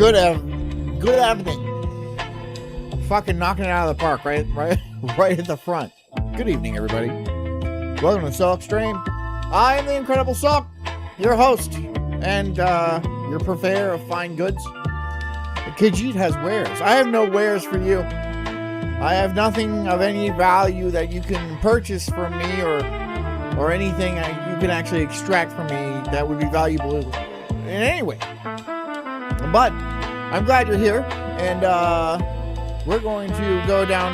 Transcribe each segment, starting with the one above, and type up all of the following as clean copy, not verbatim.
Good evening. Fucking knocking it out of the park, right at the front. Good evening, everybody. Welcome to Sulk Stream. I am the Incredible Sulk, your host, and your purveyor of fine goods. Khajiit has wares. I have no wares for you. I have nothing of any value that you can purchase from me or anything you can actually extract from me that would be valuable in any way. But I'm glad you're here, and we're going to go down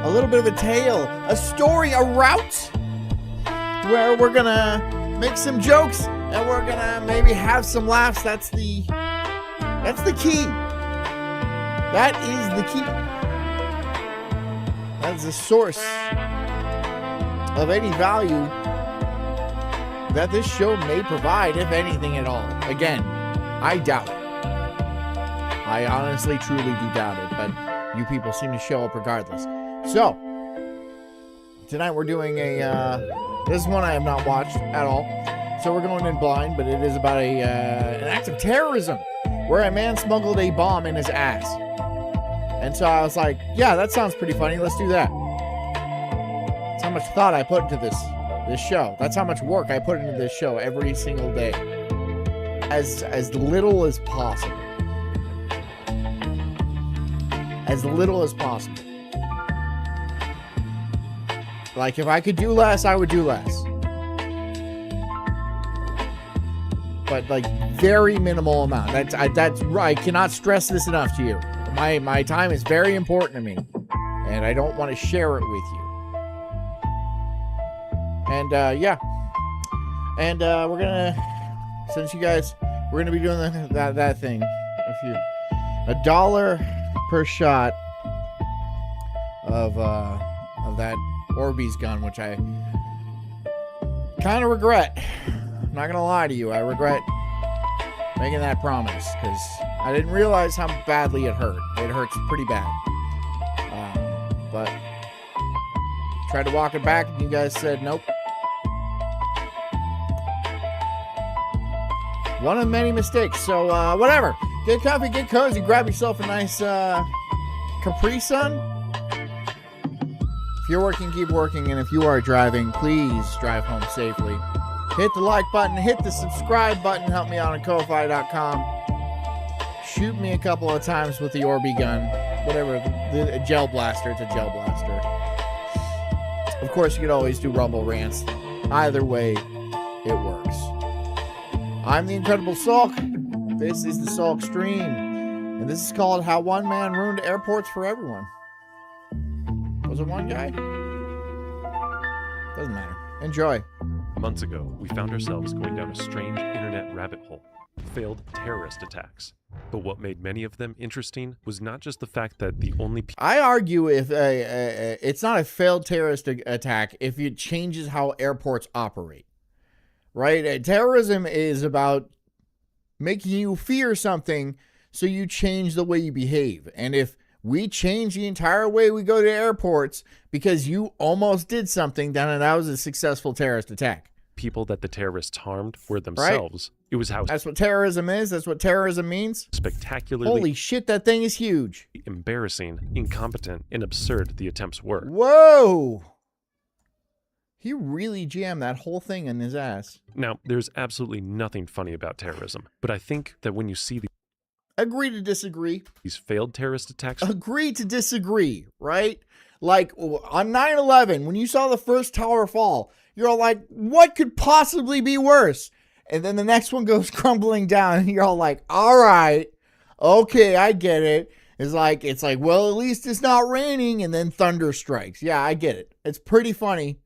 a little bit of a tale, a story, a route where we're gonna make some jokes and we're gonna maybe have some laughs. That's the key. That is the key. That's the source of any value that this show may provide, if anything at all. Again, I doubt it. I honestly, truly do doubt it, but you people seem to show up regardless. So, tonight we're doing this is one I have not watched at all, so we're going in blind, but it is about an act of terrorism where a man smuggled a bomb in his ass. And so I was like, yeah, that sounds pretty funny, let's do that. That's how much thought I put into this show. That's how much work I put into this show every single day. As little as possible. As little as possible. Like, if I could do less, I would do less. But, like, very minimal amount. I cannot stress this enough to you. My time is very important to me. And I don't want to share it with you. And, yeah. And, we're gonna, since you guys, we're gonna be doing that thing. $1 per shot of that Orbeez gun, which I kind of regret. I'm not gonna lie to you, I regret making that promise, because I didn't realize how badly it hurt. It hurts pretty bad. But tried to walk it back, and you guys said nope. One of many mistakes. So, whatever. Get comfy, get cozy, grab yourself a nice Capri Sun. If you're working, keep working. And if you are driving, please drive home safely. Hit the like button, hit the subscribe button, help me out on Ko-Fi.com. Shoot me a couple of times with the Orbeez gun. Whatever, the gel blaster, it's a gel blaster. Of course, you could always do Rumble rants. Either way, it works. I'm the Incredible Sulk. This is the Sulk Stream. And this is called How One Man Ruined Airports for Everyone. Was it one guy? Doesn't matter. Enjoy. Months ago, we found ourselves going down a strange internet rabbit hole. Failed terrorist attacks. But what made many of them interesting was not just the fact that the only I argue if it's not a failed terrorist attack if it changes how airports operate. Right? Terrorism is about making you fear something so you change the way you behave. And if we change the entire way we go to airports because you almost did something, then that was a successful terrorist attack. People that the terrorists harmed were themselves. Right? It was how that's what terrorism is. That's what terrorism means. Spectacularly. Holy shit, that thing is huge. Embarrassing, incompetent, and absurd the attempts were. Whoa! He really jammed that whole thing in his ass. Now, there's absolutely nothing funny about terrorism, but I think that when you see agree to disagree. These failed terrorist attacks. Agree to disagree, right? Like on 9/11, when you saw the first tower fall, you're all like, what could possibly be worse? And then the next one goes crumbling down, and you're all like, all right, okay, I get it. It's like, well, at least it's not raining, and then thunder strikes. Yeah, I get it. It's pretty funny.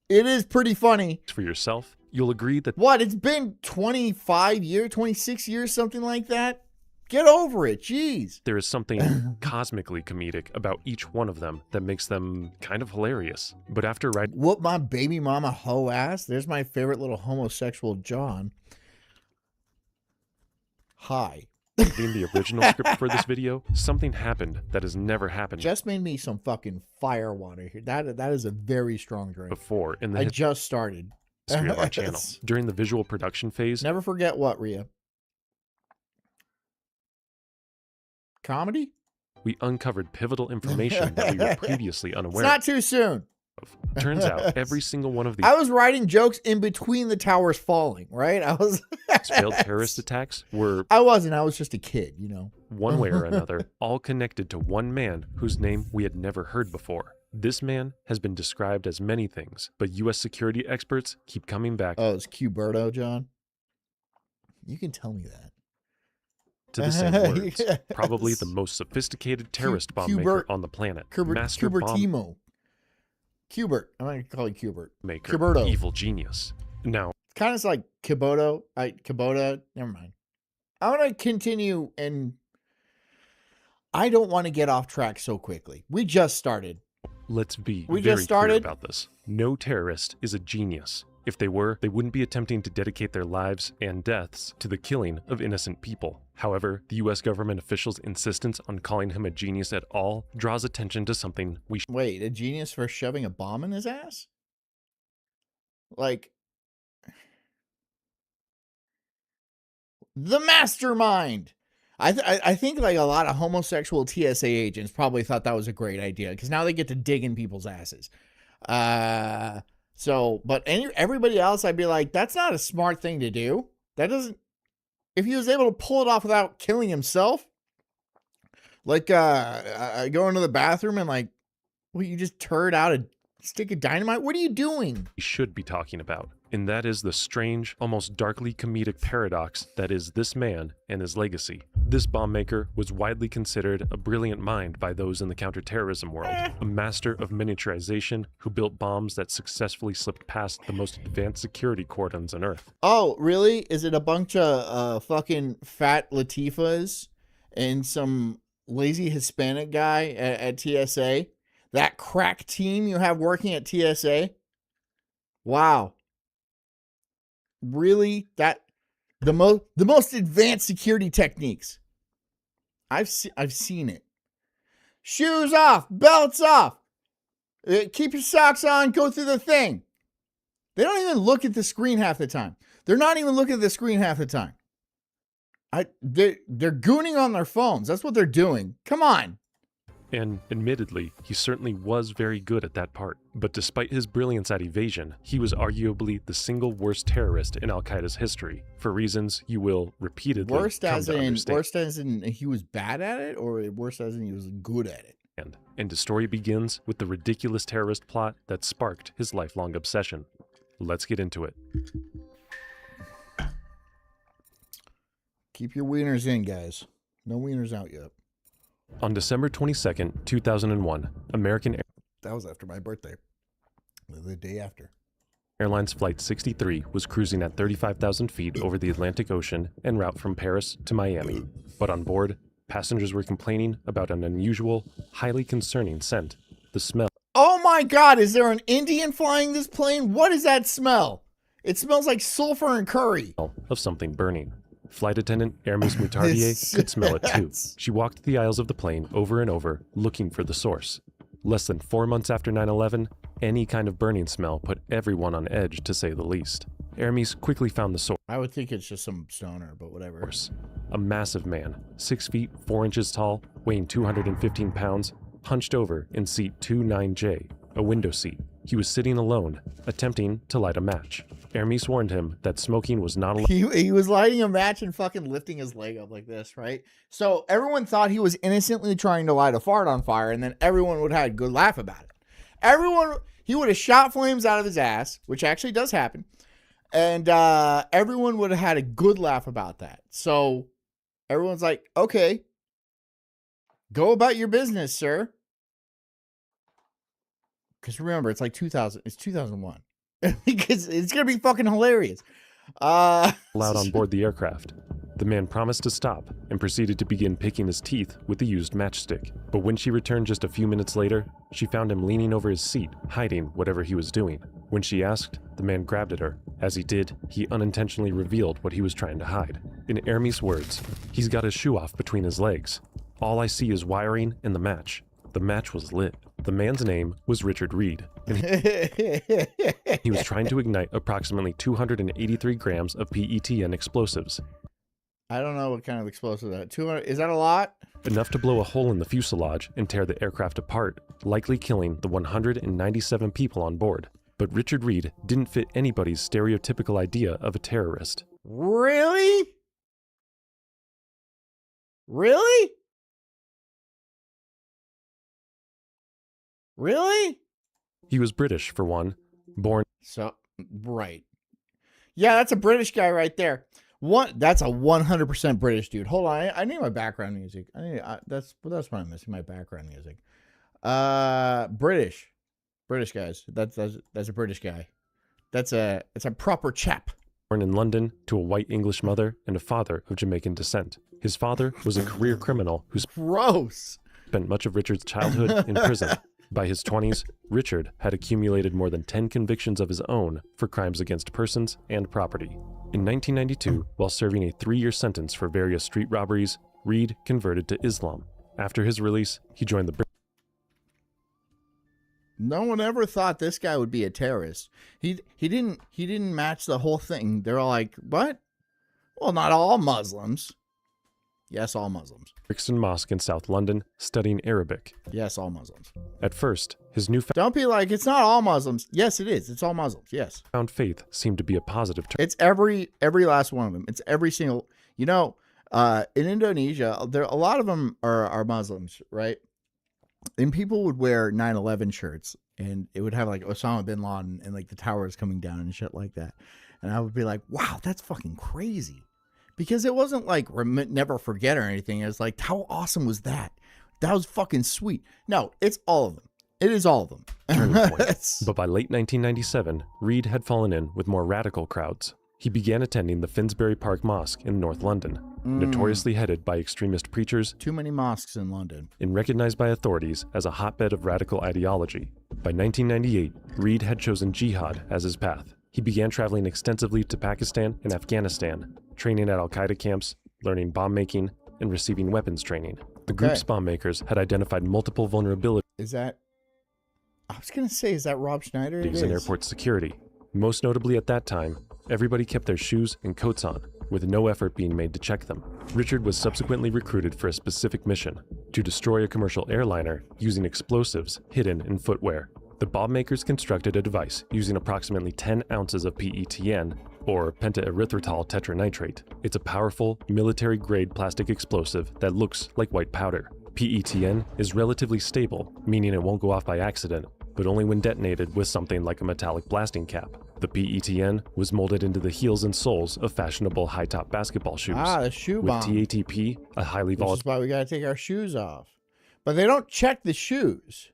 It is pretty funny. For yourself, you'll agree that... What? It's been 25 years, 26 years, something like that? Get over it. Jeez. There is something cosmically comedic about each one of them that makes them kind of hilarious. But after whoop my baby mama hoe ass. There's my favorite little homosexual John. Hi. In the original script for this video, something happened that has never happened. Just made me some fucking fire water here. That is a very strong drink. Before in the I just started. History of our channel. During the visual production phase. Never forget what, Rhea? comedy? We uncovered pivotal information that we were previously It's unaware not too soon. of. Turns out every single one of these I was writing jokes in between the towers falling, right? failed terrorist attacks were, I wasn't. I was just a kid, you know. one way or another, all connected to one man whose name we had never heard before. This man has been described as many things, but U.S. security experts keep coming back Oh, it's Cuberto, John. You can tell me that. to the same words. Yes. Probably the most sophisticated terrorist bomb maker on the planet. Master bomb Cubertimo. Cubert. I'm going to call you Cubert. maker. Cuberto. Evil genius. Now, Kind of like Kubota. Kubota. Never mind. I want to continue, and I don't want to get off track so quickly. We just started. let's be We very just started? clear about this. No terrorist is a genius. If they were, they wouldn't be attempting to dedicate their lives and deaths to the killing of innocent people. However, the US government officials' insistence on calling him a genius at all draws attention to something we Wait, a genius for shoving a bomb in his ass? Like, the mastermind. I think like a lot of homosexual TSA agents probably thought that was a great idea because now they get to dig in people's asses. But everybody else, I'd be like, that's not a smart thing to do. That doesn't. If he was able to pull it off without killing himself, like go into the bathroom and like, well, you just turd out a stick of dynamite. What are you doing? should be talking about. And that is the strange, almost darkly comedic paradox that is this man and his legacy. This bomb maker was widely considered a brilliant mind by those in the counterterrorism world, a master of miniaturization who built bombs that successfully slipped past the most advanced security cordons on Earth. Oh, really? Is it a bunch of fucking fat Latifahs and some lazy Hispanic guy at TSA? That crack team you have working at TSA? Wow. Really? That the most advanced security techniques. I've seen it. Shoes off, belts off. Keep your socks on, go through the thing. They don't even look at the screen half the time. They're not even looking at the screen half the time. They're gooning on their phones. That's what they're doing. Come on. And admittedly, he certainly was very good at that part. But despite his brilliance at evasion, he was arguably the single worst terrorist in Al-Qaeda's history, for reasons you will repeatedly Worst come as to understand. in he was bad at it, or worst as in he was good at it? And the story begins with the ridiculous terrorist plot that sparked his lifelong obsession. Let's get into it. Keep your wieners in, guys. No wieners out yet. On December 22nd, 2001, American That was after my birthday. The day after. Airlines Flight 63 was cruising at 35,000 feet over the Atlantic Ocean en route from Paris to Miami. But on board, passengers were complaining about an unusual, highly concerning scent. The smell Oh my God, is there an Indian flying this plane? What is that smell? It smells like sulfur and curry. of something burning. Flight attendant Hermes Moutardier could smell it too. She walked the aisles of the plane over and over, looking for the source. Less than 4 months after 9/11, any kind of burning smell put everyone on edge, to say the least. Hermes quickly found the I would think it's just some stoner, but whatever. source. A massive man, 6 feet 4 inches tall, weighing 215 pounds, hunched over in seat 29J, a window seat. He was sitting alone, attempting to light a match. Hermes warned him that smoking was not allowed. He was lighting a match and fucking lifting his leg up like this, right? So everyone thought he was innocently trying to light a fart on fire, and then everyone would have had a good laugh about it. He would have shot flames out of his ass, which actually does happen, and everyone would have had a good laugh about that. So everyone's like, okay, go about your business, sir. Because remember, it's like 2000. It's 2001. Because it's gonna be fucking hilarious. allowed on board the aircraft. The man promised to stop and proceeded to begin picking his teeth with the used matchstick. But when she returned just a few minutes later, she found him leaning over his seat, hiding whatever he was doing. When she asked, the man grabbed at her. As he did, he unintentionally revealed what he was trying to hide. In Hermes' words, he's got his shoe off between his legs. All I see is wiring and the match. The match was lit. The man's name was Richard Reed, and he was trying to ignite approximately 283 grams of PETN explosives. I don't know what kind of explosive that. 200. Is that a lot? Enough to blow a hole in the fuselage and tear the aircraft apart, likely killing the 197 people on board. But Richard Reed didn't fit anybody's stereotypical idea of a terrorist. Really? Really? Really? He was British, for one, born Right. Yeah, that's a British guy right there. That's a 100% British dude. Hold on, I need my background music. That's what I'm missing. My background music. British guys. That's a British guy. It's a proper chap. Born in London to a white English mother and a father of Jamaican descent. His father was a career criminal who spent much of Richard's childhood in prison. By his 20s, Richard had accumulated more than 10 convictions of his own for crimes against persons and property. In 1992, while serving a 3-year sentence for various street robberies, Reed converted to Islam. After his release, he joined the No one ever thought this guy would be a terrorist. He didn't match the whole thing. They're all like, what? Well, not all Muslims. Yes, all Muslims. Brixton Mosque in South London, studying Arabic. Yes, all Muslims. At first, his newfound Don't be like, it's not all Muslims. Yes, it is. It's all Muslims. Yes. faith seemed to be a positive turn. It's every last one of them. It's every single, in Indonesia, a lot of them are Muslims, right? And people would wear 9/11 shirts, and it would have like Osama bin Laden and like the towers coming down and shit like that. And I would be like, wow, that's fucking crazy. Because it wasn't like never forget or anything. It was like, how awesome was that? That was fucking sweet. No, it's all of them. It is all of them. But by late 1997, Reed had fallen in with more radical crowds. He began attending the Finsbury Park Mosque in North London, notoriously headed by extremist preachers. Too many mosques in London. And recognized by authorities as a hotbed of radical ideology. By 1998, Reed had chosen jihad as his path. He began traveling extensively to Pakistan and Afghanistan, training at al-Qaeda camps, learning bomb making, and receiving weapons training. The group's bomb makers had identified multiple vulnerabilities is that Rob Schneider? In airport security. Most notably at that time, everybody kept their shoes and coats on, with no effort being made to check them. Richard was subsequently recruited for a specific mission, to destroy a commercial airliner using explosives hidden in footwear. The bomb makers constructed a device using approximately 10 ounces of PETN, or pentaerythritol tetranitrate. It's a powerful, military-grade plastic explosive that looks like white powder. PETN is relatively stable, meaning it won't go off by accident, but only when detonated with something like a metallic blasting cap. The PETN was molded into the heels and soles of fashionable high-top basketball shoes. The shoe bomb. With TATP, a highly volatile... This is why we gotta take our shoes off. But they don't check the shoes.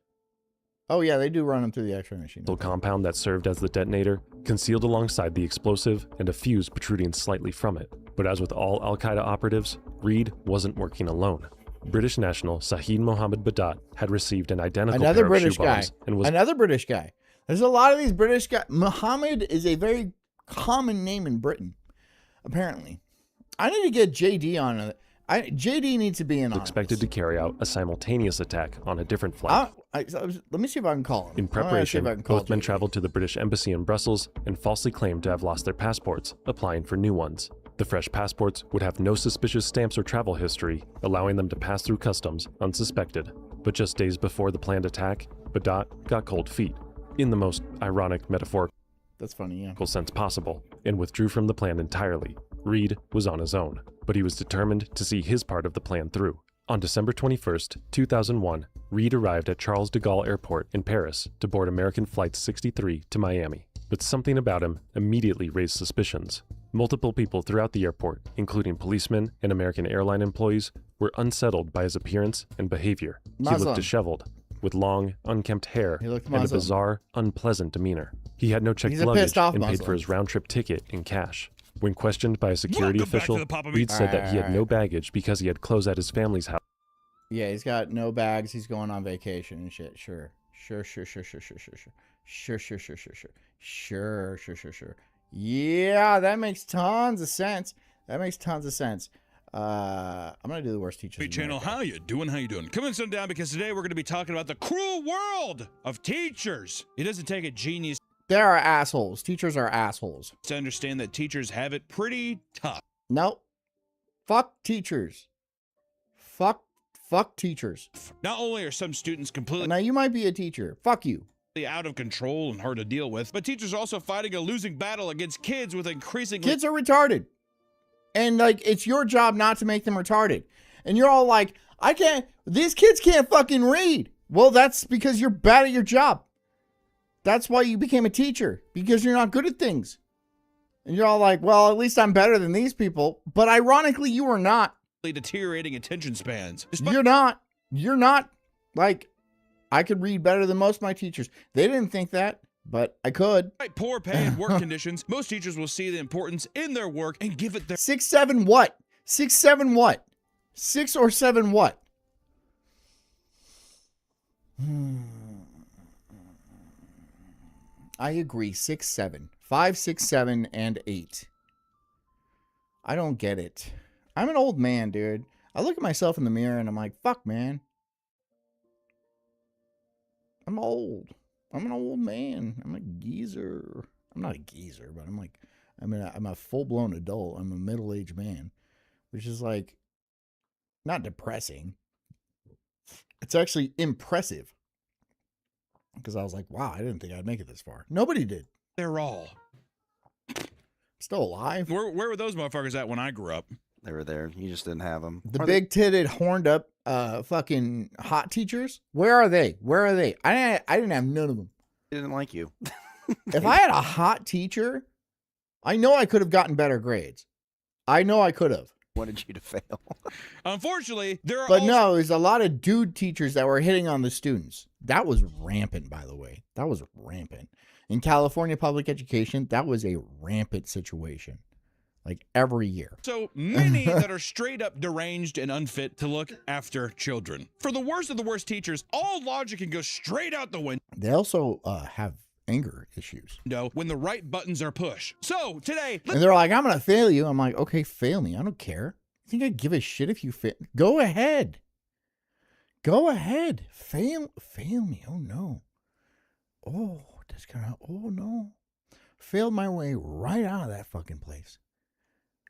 Oh yeah, they do run them through the X-ray machine. Compound that served as the detonator, concealed alongside the explosive, and a fuse protruding slightly from it. But as with all al-Qaeda operatives, Reed wasn't working alone. British national Saeed Mohammed Badat had received an identical pair of shoe bombs and was another British guy. There's a lot of these British guys. Mohammed is a very common name in Britain, apparently. I need to get JD on it. JD needs to be in on expected to carry out a simultaneous attack on a different flight. Let me see if I can call him. In preparation, both men traveled to the British embassy in Brussels and falsely claimed to have lost their passports, applying for new ones. The fresh passports would have no suspicious stamps or travel history, allowing them to pass through customs unsuspected. But just days before the planned attack, Badat got cold feet, in the most ironic metaphorical sense possible, and withdrew from the plan entirely. Reed was on his own, but he was determined to see his part of the plan through. On December 21st, 2001, Reed arrived at Charles de Gaulle Airport in Paris to board American Flight 63 to Miami. But something about him immediately raised suspicions. Multiple people throughout the airport, including policemen and American airline employees, were unsettled by his appearance and behavior. He looked disheveled, with long, unkempt hair and a bizarre, unpleasant demeanor. He had no checked luggage and paid for his round-trip ticket in cash. When questioned by a security official, Reed said that he had no baggage because he had clothes at his family's house. Yeah, he's got no bags. He's going on vacation and shit. Sure. Yeah, that makes tons of sense. I'm gonna do the worst teachers. Hey, channel, how you doing? Come and sit down because today we're gonna be talking about the cruel world of teachers. It doesn't take a genius. There are assholes. Teachers are assholes. To understand that teachers have it pretty tough. Nope. Fuck teachers. Fuck teachers. Not only are some students completely Now, you might be a teacher. Fuck you. out of control and hard to deal with, but teachers are also fighting a losing battle against kids with increasingly Kids are retarded. And, like, it's your job not to make them retarded. And you're all like, these kids can't fucking read. Well, that's because you're bad at your job. That's why you became a teacher, because you're not good at things. And you're all like, well, at least I'm better than these people. But ironically, you are not. deteriorating attention spans. You're not. You're not. Like, I could read better than most of my teachers. They didn't think that, but I could. Despite poor pay and work conditions, most teachers will see the importance in their work and give it their 6, 7 what? 6, 7 what? 6 or 7 what? I agree. 6, 7. 5, 6, 7, and 8. I don't get it. I'm an old man, dude. I look at myself in the mirror and I'm like, fuck, man. I'm old. I'm an old man. I'm a geezer. I'm not a geezer, but I'm a full-blown adult. I'm a middle-aged man, which is like not depressing. It's actually impressive. Because I was like, wow, I didn't think I'd make it this far. Nobody did. They're all. Still alive. Where were those motherfuckers at when I grew up? They were there. You just didn't have them. The big-titted, horned-up, fucking hot teachers. Where are they? Where are they? I didn't have none of them. They didn't like you. If I had a hot teacher, I know I could have gotten better grades. I know I could have. Wanted you to fail. Unfortunately, there are But no, there's a lot of dude teachers that were hitting on the students. That was rampant, by the way. That was rampant. In California public education, that was a rampant situation. Like every year. so many that are straight up deranged and unfit to look after children. For the worst of the worst teachers, all logic can go straight out the They also have anger issues. window when the right buttons are pushed. So today, And they're like, I'm going to fail you. I'm like, okay, fail me. I don't care. You think I'd give a shit if you fail? Go ahead. Go ahead. Fail me. Oh, no. Oh, that's kind of, oh, no. Failed my way right out of that fucking place.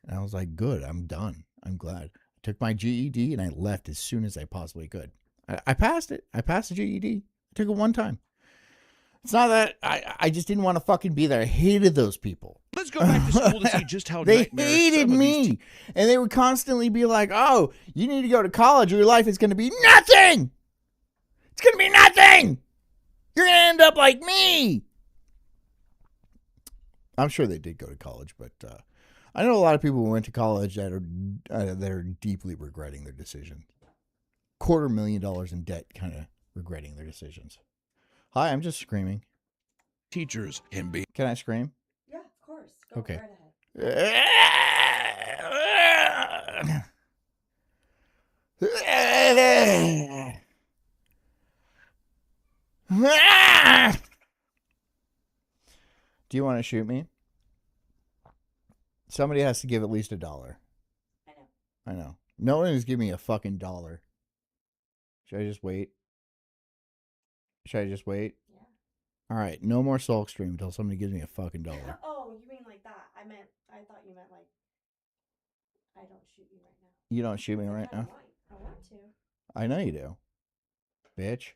And I was like, good, I'm done. I'm glad. I took my GED and I left as soon as I possibly could. I passed it. I passed the GED. I took it one time. It's not that I just didn't want to fucking be there. I hated those people. let's go back to school to see just how They nightmarish hated some of these me. And they would constantly be like, oh, you need to go to college or your life is going to be nothing. It's going to be nothing. You're going to end up like me. I'm sure they did go to college, but I know a lot of people who went to college that are deeply regretting their decision. $250,000 in debt, kind of regretting their decisions. Hi, I'm just screaming. teachers can be. Can I scream? Yeah, of course. Go Okay. right Do you want to shoot me? Somebody has to give at least $1. I know. I know. No one is giving me a fucking dollar. Should I just wait? Should I just wait? Yeah. All right. No more Sulk stream until somebody gives me a fucking dollar. Oh, you mean like that? I thought you meant like, I don't shoot you right now. You don't shoot me right I now? want to. I know you do. Bitch.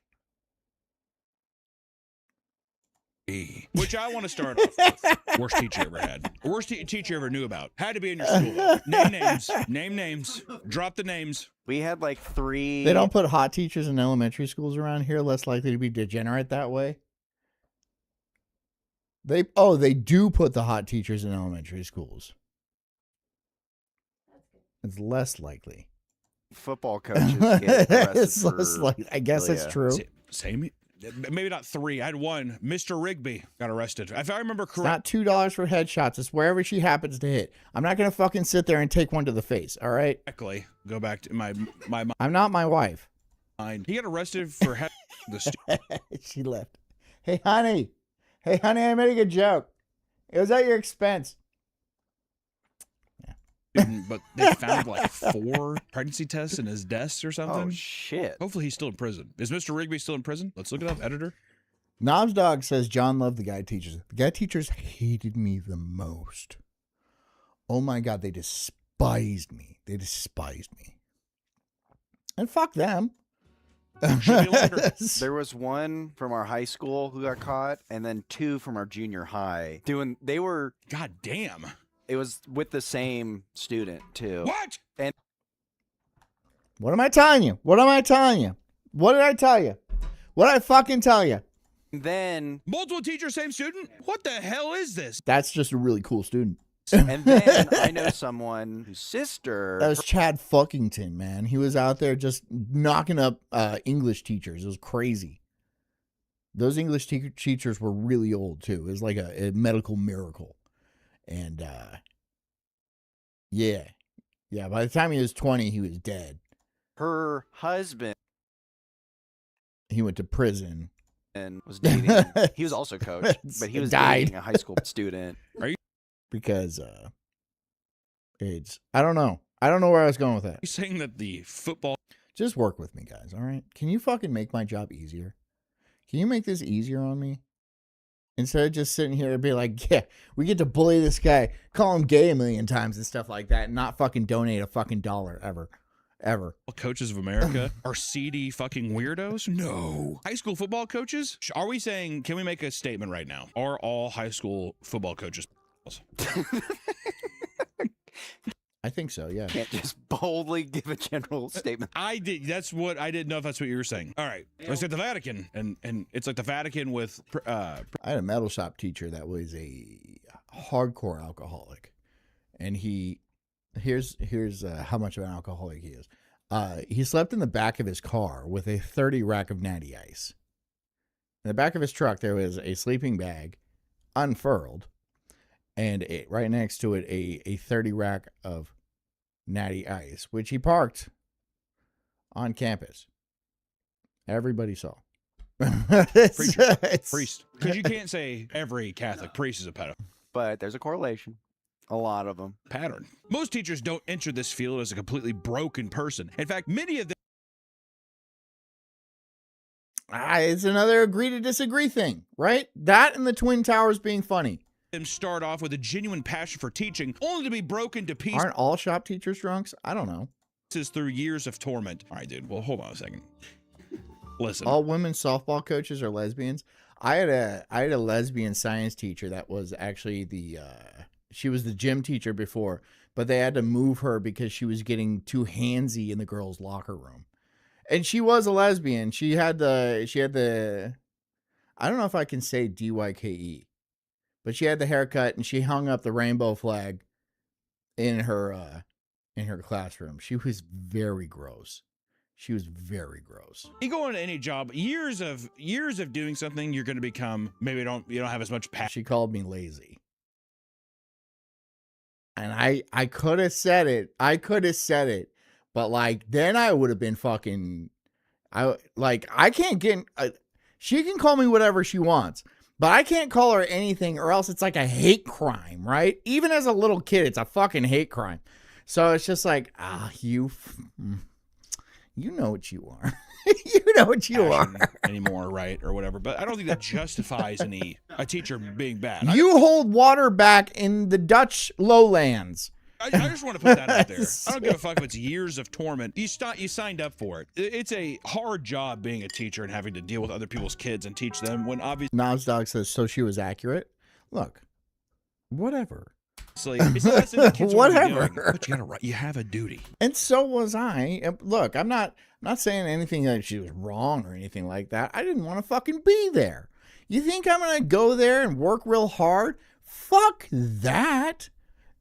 Which I want to start off with. Worst teacher you ever had. Worst teacher you ever knew about. Had to be in your school. Name names. Name names. Drop the names. We had like 3. They don't put hot teachers in elementary schools around here, less likely to be degenerate that way. They do put the hot teachers in elementary schools. That's good. It's less likely. Football coaches get arrested It's less for- likely. I guess it's yeah. true. Same. Maybe not 3. I had 1. Mr. Rigby got arrested. If I remember It's correctly. not $2 for headshots. It's wherever she happens to hit. I'm not going to fucking sit there and take one to the face. All right. Go back to my I'm not my wife. mind. He got arrested for the student, She left. Hey, honey. I made a good joke. It was at your expense. but they found like 4 pregnancy tests in his desk or something. Oh shit. Hopefully he's still in prison. Is Mr. Rigby still in prison? Let's look it up, editor. Knobs Dog says John loved the guy teachers. The guy teachers hated me the most. Oh my God, they despised me. They despised me. And fuck them. Should be longer. There was one from our high school who got caught, and then 2 from our junior high. They were, God damn. it was with the same student, too. What? What am I telling you? What am I telling you? What did I tell you? What did I fucking tell you? Then, Multiple teachers, same student? What the hell is this? That's just a really cool student. and then I know someone whose sister, That was Chad Fuckington, man. He was out there just knocking up English teachers. It was crazy. Those English teachers were really old, too. It was like a medical miracle. And, yeah. Yeah, by the time he was 20, he was dead. her husband, He went to prison. was dating, he was also coach, but he was Died. dating a high school student. Because, I don't know. I don't know where I was going with that. He's saying that the football Just work with me, guys, all right? Can you fucking make my job easier? Can you make this easier on me? Instead of just sitting here and be like, yeah, we get to bully this guy, call him gay a million times and stuff like that, and not fucking donate a fucking dollar ever. Ever. coaches of America are seedy fucking weirdos? No. High school football coaches? Are we saying, can we make a statement right now? Are all high school football coaches? I think so, yeah. Can't just boldly give a general statement. I didn't know if that's what you were saying. All right. Let's get the Vatican. And it's like the Vatican with, I had a metal shop teacher that was a hardcore alcoholic. And here's how much of an alcoholic he is. He slept in the back of his car with a 30 rack of Natty Ice. In the back of his truck, there was a sleeping bag, unfurled, and right next to it, a 30 rack of Natty Ice, which he parked on campus. Everybody saw. priest. Because you can't say every Catholic priest is a pedophile. But there's a correlation. A lot of them. Pattern. Most teachers don't enter this field as a completely broken person. In fact, many of them It's another agree to disagree thing, right? That and the Twin Towers being funny. start off with a genuine passion for teaching, only to be broken to pieces Aren't all shop teachers drunks? I don't know. through years of torment. All right, dude. Well, hold on a second. Listen. All women softball coaches are lesbians. I had a lesbian science teacher that was actually she was the gym teacher before, but they had to move her because she was getting too handsy in the girls' locker room. And she was a lesbian. She had the I don't know if I can say DYKE, but she had the haircut and she hung up the rainbow flag in her classroom. She was very gross. She was very gross. You go into any job, years of doing something, you're going to become, maybe you don't have as much passion. She called me lazy. And I could have said it. But like, then I would have been fucking, I can't get, she can call me whatever she wants, but I can't call her anything or else it's like a hate crime, right? Even as a little kid, it's a fucking hate crime. So it's just like, you know what you are. You know what you are. Anymore, right? Or whatever. But I don't think that justifies a teacher being bad. You hold water back in the Dutch lowlands. I just want to put that out there. I don't give a fuck if it's years of torment. You signed up for it. It's a hard job being a teacher and having to deal with other people's kids and teach them when obviously Knobs Dog says, so she was accurate. Look, whatever. it's less than the kids want to be doing. Whatever. But you have a duty. And so was I. Look, I'm not saying anything that she was wrong or anything like that. I didn't want to fucking be there. You think I'm going to go there and work real hard? Fuck that.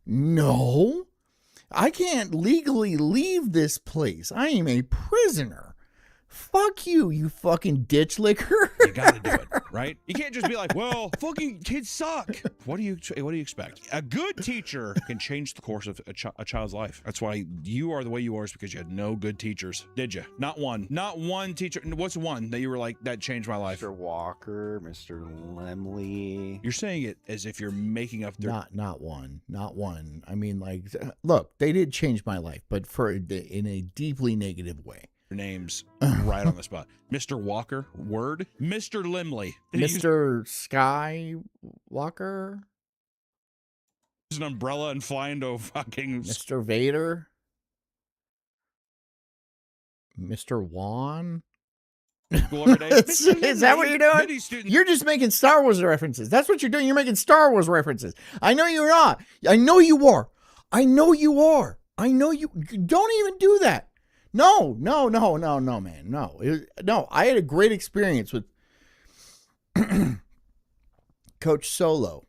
No. I can't legally leave this place. I am a prisoner. Fuck you, you fucking ditch licker. You gotta do it, right? You can't just be like, well, fucking kids suck. What do you expect? A good teacher can change the course of a child's life. That's why you are the way you are, is because you had no good teachers, did you? Not one teacher. What's one that you were like, that changed my life? Mr. Walker, Mr. Lemley. You're saying it as if you're making up their... Not one. I mean, like, look, they did change my life, but in a deeply negative way. names right on the spot. Mr. Walker, word. Mr. Lemley. Mr. Skywalker. an umbrella and fly into fucking Mr. Vader. Mr. Wan. school every day. Is that what you're doing? Many students You're just making Star Wars references. That's what you're doing. You're making Star Wars references. I know you're not. I know you are. I know you are. I know you. Don't even do that. No, man. No. I had a great experience with Coach Solo.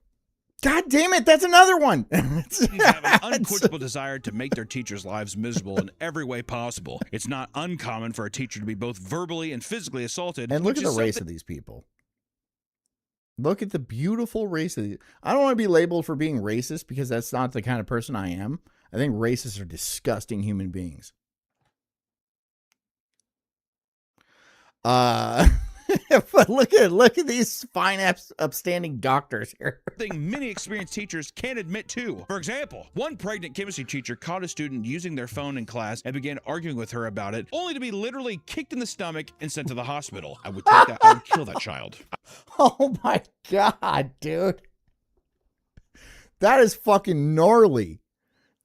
God damn it. That's another one. have an unquenchable desire to make their teachers' lives miserable in every way possible. It's not uncommon for a teacher to be both verbally and physically assaulted. And look which at the is race something- of these people. Look at the beautiful race of these. I don't want to be labeled for being racist because that's not the kind of person I am. I think racists are disgusting human beings. But look at these fine upstanding doctors here. thing many experienced teachers can't admit to. For example, one pregnant chemistry teacher caught a student using their phone in class and began arguing with her about it, only to be literally kicked in the stomach and sent to the hospital. I would take that. I would kill that child. Oh my God, dude. That is fucking gnarly.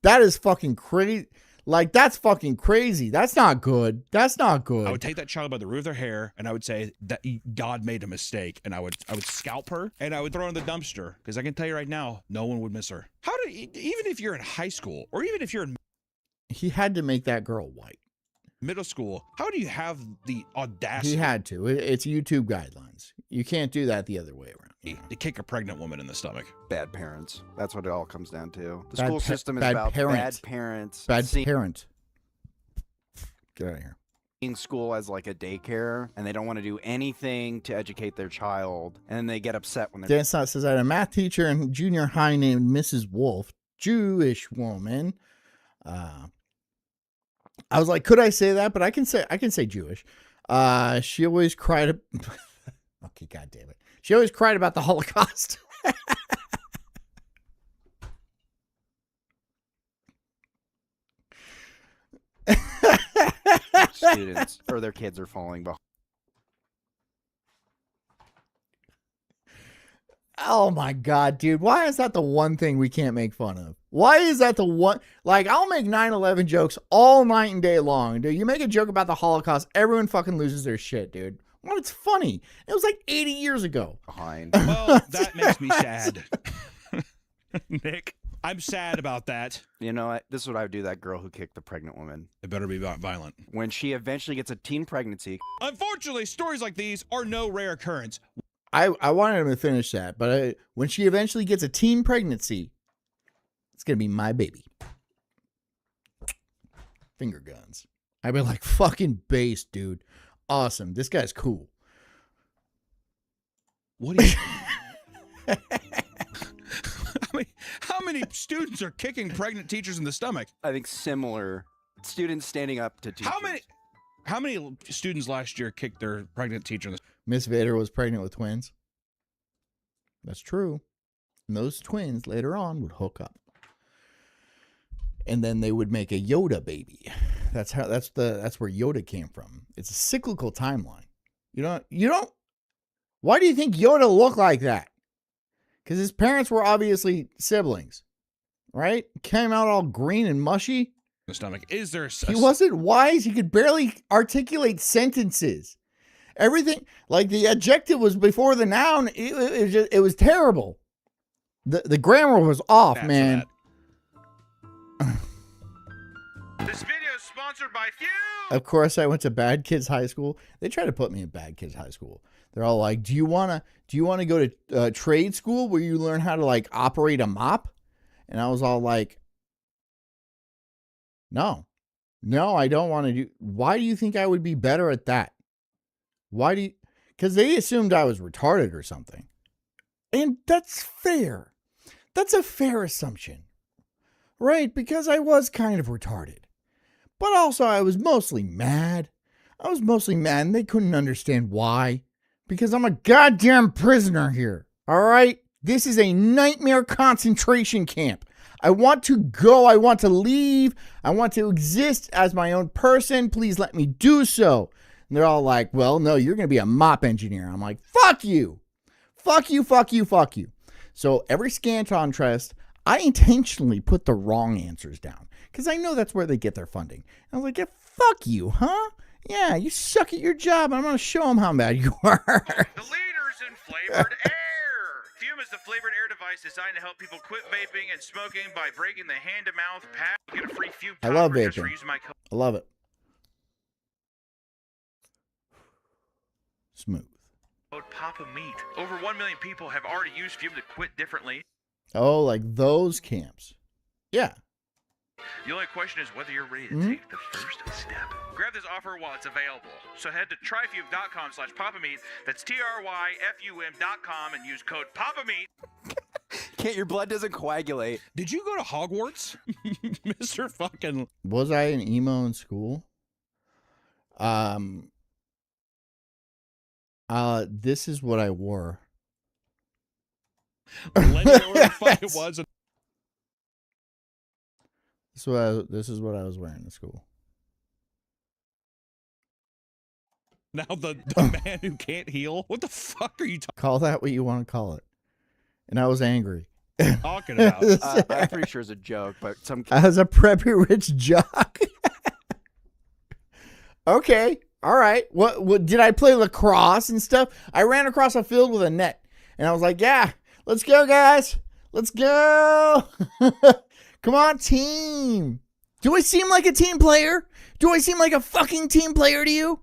That is fucking crazy. Like, that's fucking crazy. That's not good. That's not good. I would take that child by the root of their hair and I would say that God made a mistake, and I would scalp her and I would throw her in the dumpster, because I can tell you right now, no one would miss her. How do even if you're in high school or even if you're in He had to make that girl white. middle school, how do you have the audacity He had to. It's YouTube guidelines. You can't do that the other way around. to kick a pregnant woman in the stomach? Bad parents. That's what it all comes down to. The Bad school pa- system is bad about parents. bad parents. Bad seeing parent. Get out of here. school as like a daycare, and they don't want to do anything to educate their child, and then they get upset when they're Dan Stott says, I had a math teacher in junior high named Mrs. Wolf, Jewish woman. I was like, could I say that? But I can say Jewish. She always cried. Okay, God damn it. She always cried about the Holocaust. students or their kids are falling behind. Oh my God, dude. Why is that the one thing we can't make fun of? Why is that the one? Like, I'll make 9/11 jokes all night and day long, dude. You make a joke about the Holocaust, everyone fucking loses their shit, dude. Well, it's funny. It was like 80 years ago. Well, that makes me sad. Nick, I'm sad about that. You know what? This is what I would do to that girl who kicked the pregnant woman. It better be violent. When she eventually gets a teen pregnancy, Unfortunately, stories like these are no rare occurrence. I wanted him to finish that, but when she eventually gets a teen pregnancy, it's going to be my baby. Finger guns. I'd be like, fucking base, dude. Awesome. This guy's cool. What do you... How many students are kicking pregnant teachers in the stomach? I think similar students standing up to teachers. How many students last year kicked their pregnant teacher in the Miss Vader was pregnant with twins. That's true. And those twins later on would hook up. And then they would make a Yoda baby. That's where Yoda came from. It's a cyclical timeline. You don't why do you think Yoda looked like that? Because his parents were obviously siblings. Right? Came out all green and mushy. the stomach? Is there He wasn't wise. He could barely articulate sentences. Everything, like the adjective was before the noun. It was terrible. The grammar was off, Bad for man. This video is sponsored by Few. Of course, I went to Bad Kids High School. They tried to put me in Bad Kids High School. They're all like, "Do you wanna go to trade school where you learn how to like operate a mop?" And I was all like, "No, I don't want to do." Why do you think I would be better at that? Why do you? Because they assumed I was retarded or something, and that's fair. That's a fair assumption, right? Because I was kind of retarded. But also, I was mostly mad. And they couldn't understand why. Because I'm a goddamn prisoner here. All right? This is a nightmare concentration camp. I want to go. I want to leave. I want to exist as my own person. Please let me do so. And they're all like, well, no, you're going to be a mop engineer. I'm like, fuck you. Fuck you, fuck you, fuck you. So every Scanton test, I intentionally put the wrong answers down because I know that's where they get their funding. I was like, yeah, fuck you, huh? Yeah, you suck at your job. I'm going to show them how bad you are. The leaders in flavored air. Fume is the flavored air device designed to help people quit vaping and smoking by breaking the hand-to-mouth path. Get a free Fume I love topper just for vaping. using my code. I love it. Smooth. Papa Meat. Over 1 million people have already used Fume to quit differently. Oh, like those camps. Yeah. The only question is whether you're ready to take the first step. Grab this offer while it's available. So head to tryfume.com/papameat. That's TRYFUM.com and use code PAPAMEAT. Can't your blood doesn't coagulate. Did you go to Hogwarts, Mr. Fucking? Was I an emo in school? This is what I wore. Let me know where the fuck it was. This is what I was wearing in school. Now the man who can't heal. What the fuck are you Call that what you want to call it. And I was angry. talking about? I'm pretty sure it's a joke, but some I was a preppy rich jock. Okay. All right. What did I play lacrosse and stuff? I ran across a field with a net. And I was like, yeah, let's go, guys. Let's go. Come on, team. Do I seem like a team player? Do I seem like a fucking team player to you?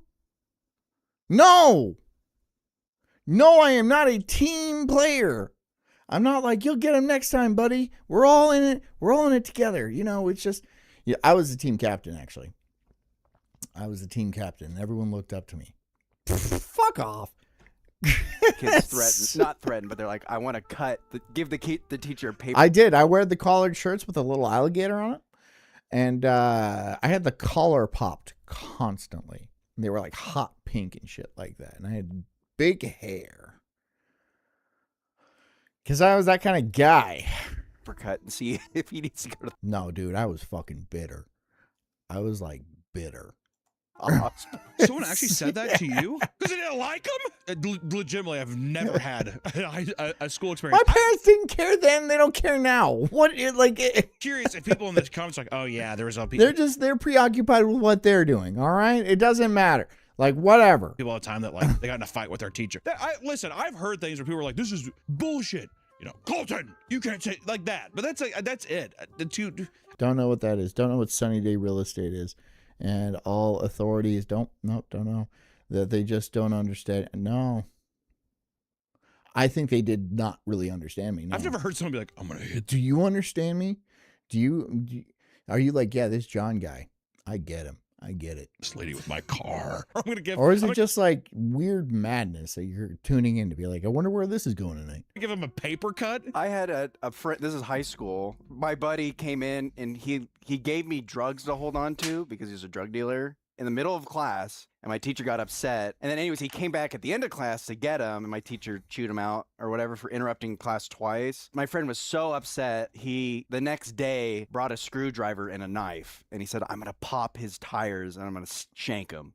No. No, I am not a team player. I'm not like, you'll get him next time, buddy. We're all in it. We're all in it together. You know, it's just, yeah, I was the team captain, actually. I was the team captain. Everyone looked up to me. Fuck off. kids not threaten, but they're like, I want to give the teacher a paper. I did. I wear the collared shirts with a little alligator on it. And I had the collar popped constantly. And they were like hot pink and shit like that. And I had big hair. Because I was that kind of guy. Cut and see if he needs to go to No, dude, I was fucking bitter. I was like bitter. the hospital. Someone actually said that to you? Because they didn't like him? Legitimately, I've never had a school experience. My parents didn't care then. They don't care now. What? I'm Curious if people in the comments are like, oh yeah, there was a they're preoccupied with what they're doing. All right, it doesn't matter. Like whatever. people all the time that like they got in a fight with their teacher. Listen, I've heard things where people are like, this is bullshit. You know, Colton, you can't say like that. But that's it. The two. Don't know what that is. Don't know what sunny day real estate is. And all authorities don't know that they just don't understand. No, I think they did not really understand me. No. I've never heard someone be like, I'm gonna hit. Do you understand me? Are you like, yeah, this John guy? I get him. I get it. This lady with my car. I'm gonna give. Or is it I'm just like weird madness that you're tuning in to be like, I wonder where this is going tonight? gonna give him a paper cut. I had a friend. This is high school. My buddy came in and he gave me drugs to hold on to because he was a drug dealer in the middle of class. And my teacher got upset. And then anyways, he came back at the end of class to get him. And my teacher chewed him out or whatever for interrupting class twice. My friend was so upset. He, the next day, brought a screwdriver and a knife. And he said, I'm going to pop his tires and I'm going to shank him.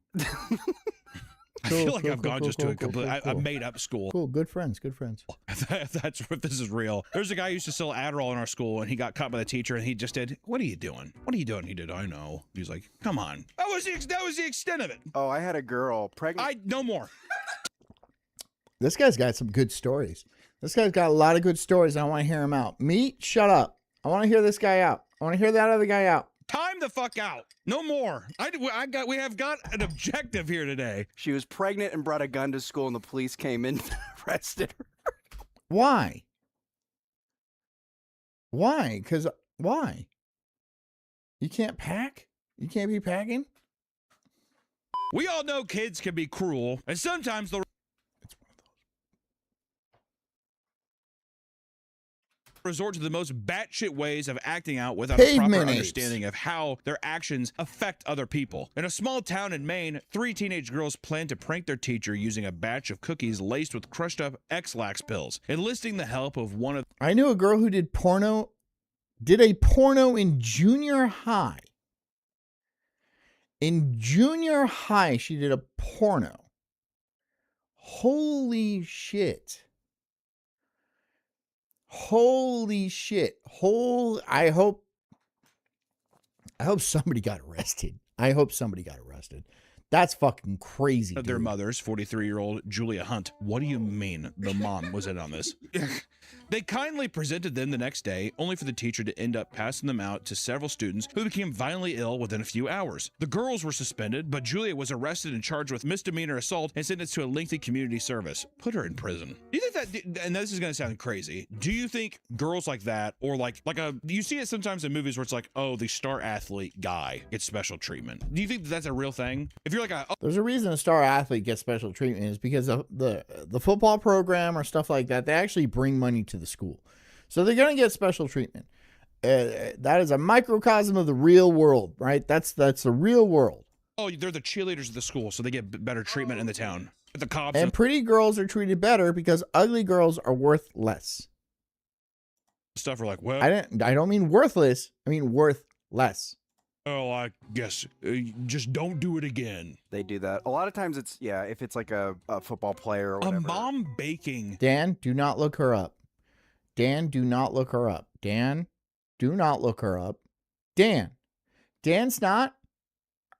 I feel like I've gone just to a complete. I made up school. Cool. Good friends. Good friends. That's if this is real. There's a guy who used to sell Adderall in our school, and he got caught by the teacher, and he just did. What are you doing? What are you doing? He did. I know. He's like, come on. That was the extent of it. Oh, I had a girl pregnant. No more. This guy's got some good stories. This guy's got a lot of good stories. And I want to hear him out. Me, shut up. I want to hear this guy out. I want to hear that other guy out. Time the fuck out. No more. We have got an objective here today. She was pregnant and brought a gun to school, and the police came in and arrested her. Why? Why? Because why? You can't pack? You can't be packing? We all know kids can be cruel, and sometimes they'll resort to the most batshit ways of acting out without a proper understanding of how their actions affect other people. In a small town in Maine, 3 teenage girls planned to prank their teacher using a batch of cookies laced with crushed up X-Lax pills, enlisting the help of one of. I knew a girl who did a porno in junior high. In junior high, she did a porno. Holy shit. Holy shit. I hope somebody got arrested. That's fucking crazy. Their dude. mother's 43-year-old Julia Hunt. What do you mean the mom was in on this? They kindly presented them the next day, only for the teacher to end up passing them out to several students who became violently ill within a few hours. The girls were suspended, but Julia was arrested and charged with misdemeanor assault and sentenced to a lengthy community service. Put her in prison. Do you think that, and this is going to sound crazy, do you think girls like that, or like you see it sometimes in movies where it's like, oh, the star athlete guy gets special treatment. Do you think that's a real thing? If you're like There's a reason a star athlete gets special treatment is because of the football program or stuff like that, they actually bring money to the school. So they're going to get special treatment. That is a microcosm of the real world, right? That's the real world. oh, they're the cheerleaders of the school, so they get better treatment in the town. The cops And pretty girls are treated better because ugly girls are worth less. stuff are like, well, I don't mean worthless. I mean worth less. oh, I guess just don't do it again. They do that. A lot of times it's, yeah, if it's like a football player or whatever. A mom baking. Dan, do not look her up. Dan, do not look her up. Dan, do not look her up. Dan. Dan's not.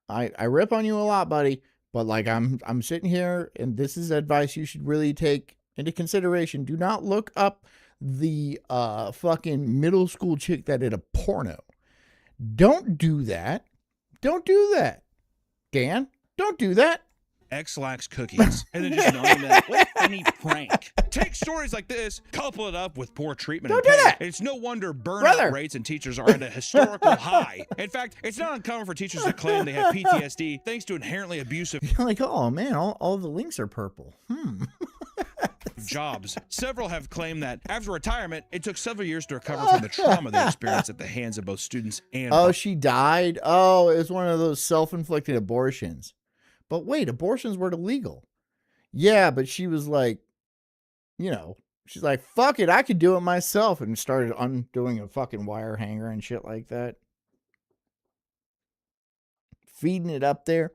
I rip on you a lot, buddy, but like I'm sitting here and this is advice you should really take into consideration. Do not look up the fucking middle school chick that did a porno. Don't do that. Don't do that. Dan, don't do that. X-Lax cookies. And then just knowing that, what a funny prank. Take stories like this, couple it up with poor treatment. Don't and do pay. that. It's no wonder burnout Brother. rates in teachers are at a historical high. In fact, it's not uncommon for teachers to claim they have PTSD thanks to inherently abusive You're like, oh man, all the links are purple. jobs. Several have claimed that after retirement, it took several years to recover from the trauma they experienced at the hands of both students and Oh, she died? Oh, it was one of those self-inflicted abortions. But wait, abortions were illegal. Yeah, but she was like, you know, she's like, fuck it, I could do it myself, and started undoing a fucking wire hanger and shit like that. Feeding it up there.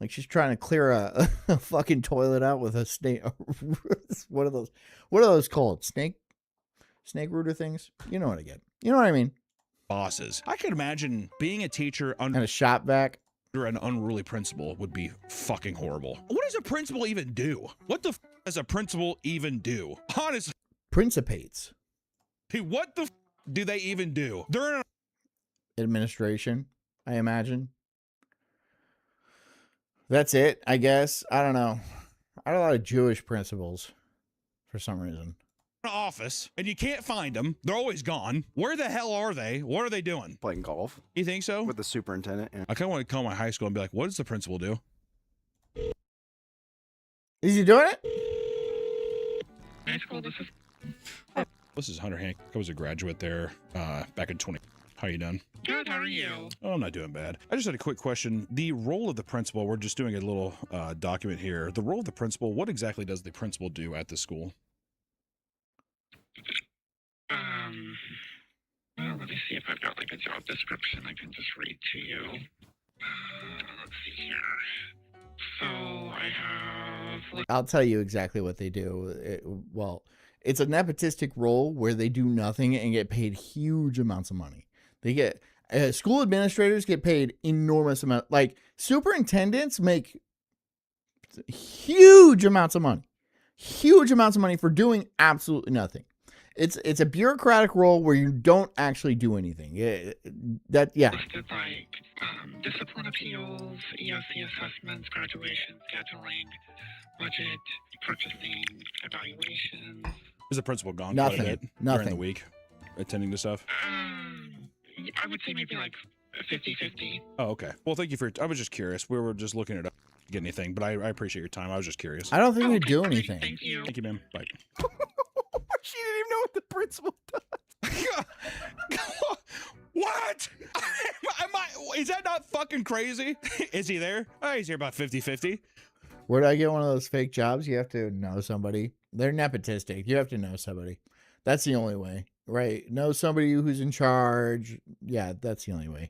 Like she's trying to clear a fucking toilet out with a snake. What are those called? Snake rooter things? You know what I get. You know what I mean? bosses. I could imagine being a teacher under And a shop vac. an unruly principal would be fucking horrible. What does a principal even do? What the does a principal even do? Honestly, Principates. what the do they even do? They're in Administration, I imagine. That's it, I guess. I don't know. I had a lot of Jewish principals for some reason. an office and you can't find them. They're always gone. Where the hell are they? What are they doing? Playing golf You think so? with the superintendent. Yeah. I kind of want to call my high school and be like, what does the principal do? Is he doing it? High school, this is This is Hunter Hank. I was a graduate there back in 20. How you doing? good. How are you? Oh, I'm not doing bad. I just had a quick question. The role of the principal, we're just doing a little document here. The role of the principal, what exactly does the principal do at the school? Well, let me see if I've got like a job description I can just read to you. Let's see here. So I have. I'll tell you exactly what they do. It's a nepotistic role where they do nothing and get paid huge amounts of money. They get school administrators get paid enormous amount. Like superintendents make huge amounts of money for doing absolutely nothing. It's a bureaucratic role where you don't actually do anything. Listed like discipline appeals, EOC assessments, graduation, scheduling, budget, purchasing, evaluations. Is the principal gone Nothing. quite a bit during Nothing. the week attending to stuff? I would say maybe like 50-50. Oh, okay. Well, thank you for I was just curious. We were just looking it up. Get anything, but I appreciate your time. I was just curious. I don't think we Okay, do great. anything. Thank you. Thank you, ma'am. Bye. She didn't even know what the principal does. What? Is that not fucking crazy? Is he there? Oh, he's here about 50-50. Where do I get one of those fake jobs? You have to know somebody. They're nepotistic. You have to know somebody. That's the only way, right? Know somebody who's in charge. Yeah, that's the only way.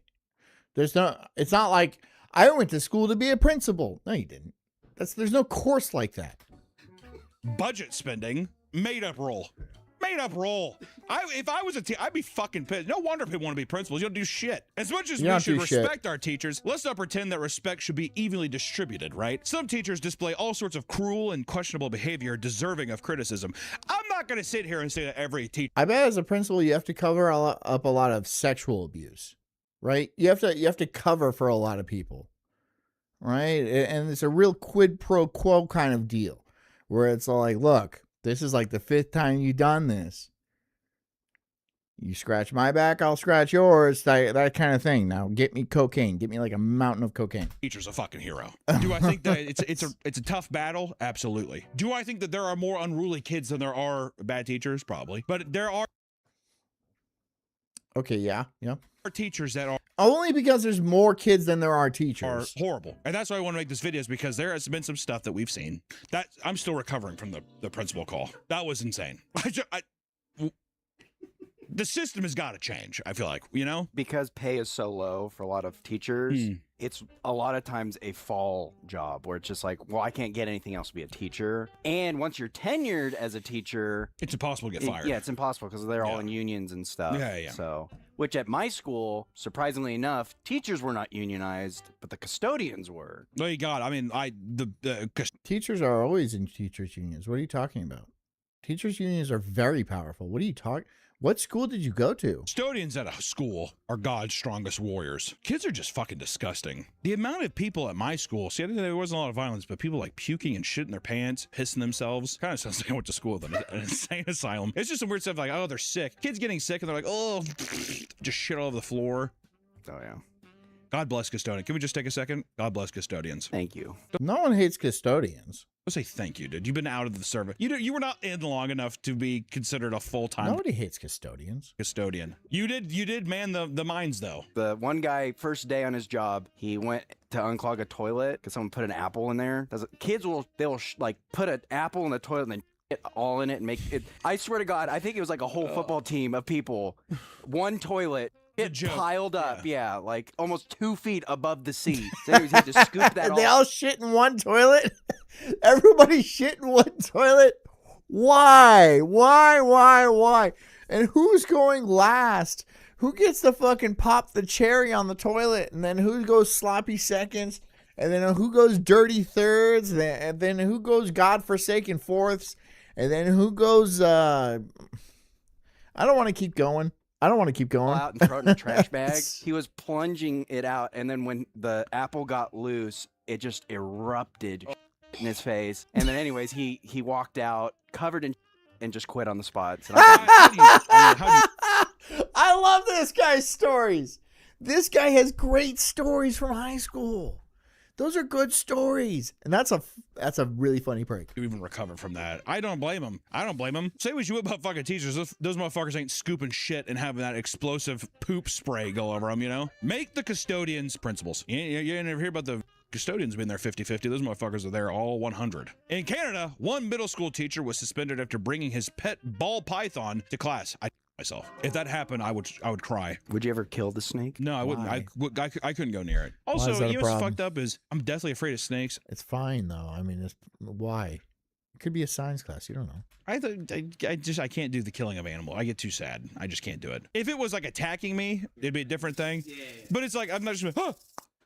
It's not like I went to school to be a principal. No, you didn't. There's no course like that. Budget spending, made up role. Made up role. If I was a teacher, I'd be fucking pissed. No wonder people want to be principals. You don't do shit. As much as You we don't should do shit. respect our teachers, let's not pretend that respect should be evenly distributed, right? Some teachers display all sorts of cruel and questionable behavior deserving of criticism. I'm not going to sit here and say that every teacher. I bet as a principal, you have to cover up a lot of sexual abuse, right? You have to cover for a lot of people, right? And it's a real quid pro quo kind of deal where it's like, look, this is like the 5th time you've done this. You scratch my back, I'll scratch yours. That kind of thing. Now get me cocaine. Get me like a mountain of cocaine. Teacher's a fucking hero. Do I think that it's a tough battle? Absolutely. Do I think that there are more unruly kids than there are bad teachers? Probably. But there are Okay, yeah. teachers that are Only because there's more kids than there are teachers. horrible. And that's why I want to make this video, is because there has been some stuff that we've seen that I'm still recovering from the principal call. That was insane. The system has got to change, I feel like, you know? Because pay is so low for a lot of teachers, it's a lot of times a fall job where it's just like, well, I can't get anything else to be a teacher. And once you're tenured as a teacher, It's impossible to get fired. Yeah, it's impossible because they're all Yeah. in unions and stuff. Yeah. So, which at my school, surprisingly enough, teachers were not unionized, but the custodians were. No, you got it. I mean, the Teachers are always in teachers' unions. What are you talking about? Teachers' unions are very powerful. What are you talking? What school did you go to? custodians at a school are God's strongest warriors. Kids are just fucking disgusting. The amount of people at my school, see, I didn't know there wasn't a lot of violence, but people like puking and shitting their pants, pissing themselves. Kind of sounds like I went to school with an insane asylum. It's just some weird stuff like, oh, they're sick. Kids getting sick and they're like, oh, just shit all over the floor. Oh, yeah. God bless custodian. Can we just take a second? God bless custodians. Thank you. No one hates custodians. I'll say thank you, dude. You've been out of the service. You were not in long enough to be considered a full-time Nobody hates custodians. custodian. You did man the mines though. The one guy, first day on his job, he went to unclog a toilet because someone put an apple in there. Kids they'll like put an apple in the toilet and then shit all in it and make it. I swear to God, I think it was like a whole football team of people. One toilet. It piled up, yeah, like almost 2 feet above the seat. So anyways, he had to scoop that They all. all shit in one toilet? Everybody shit in one toilet? Why? And who's going last? Who gets to fucking pop the cherry on the toilet? And then who goes sloppy seconds? And then who goes dirty thirds? And then who goes godforsaken fourths? And then who goes, I don't want to keep going. Out and throw it in a trash bag. He was plunging it out, and then when the apple got loose, it just erupted in his face. And then, anyways, he walked out covered in and just quit on the spot. So I love this guy's stories. This guy has great stories from high school. Those are good stories. And that's a really funny break. You even recover from that. I don't blame him. Say what you will about fucking teachers. Those motherfuckers ain't scooping shit and having that explosive poop spray go over them, you know? Make the custodians principals. You never hear about the custodians being there 50-50. Those motherfuckers are there all 100. In Canada, one middle school teacher was suspended after bringing his pet ball python to class. Myself. If that happened, I would cry. Would you ever kill the snake? No, I wouldn't. I couldn't go near it. Also, is that a you know what's problem? fucked up is I'm deathly afraid of snakes. It's fine though. I mean, why? It could be a science class. You don't know. I can't do the killing of animal. I get too sad. I just can't do it. If it was like attacking me, it'd be a different thing. Yeah. But it's like I'm not just and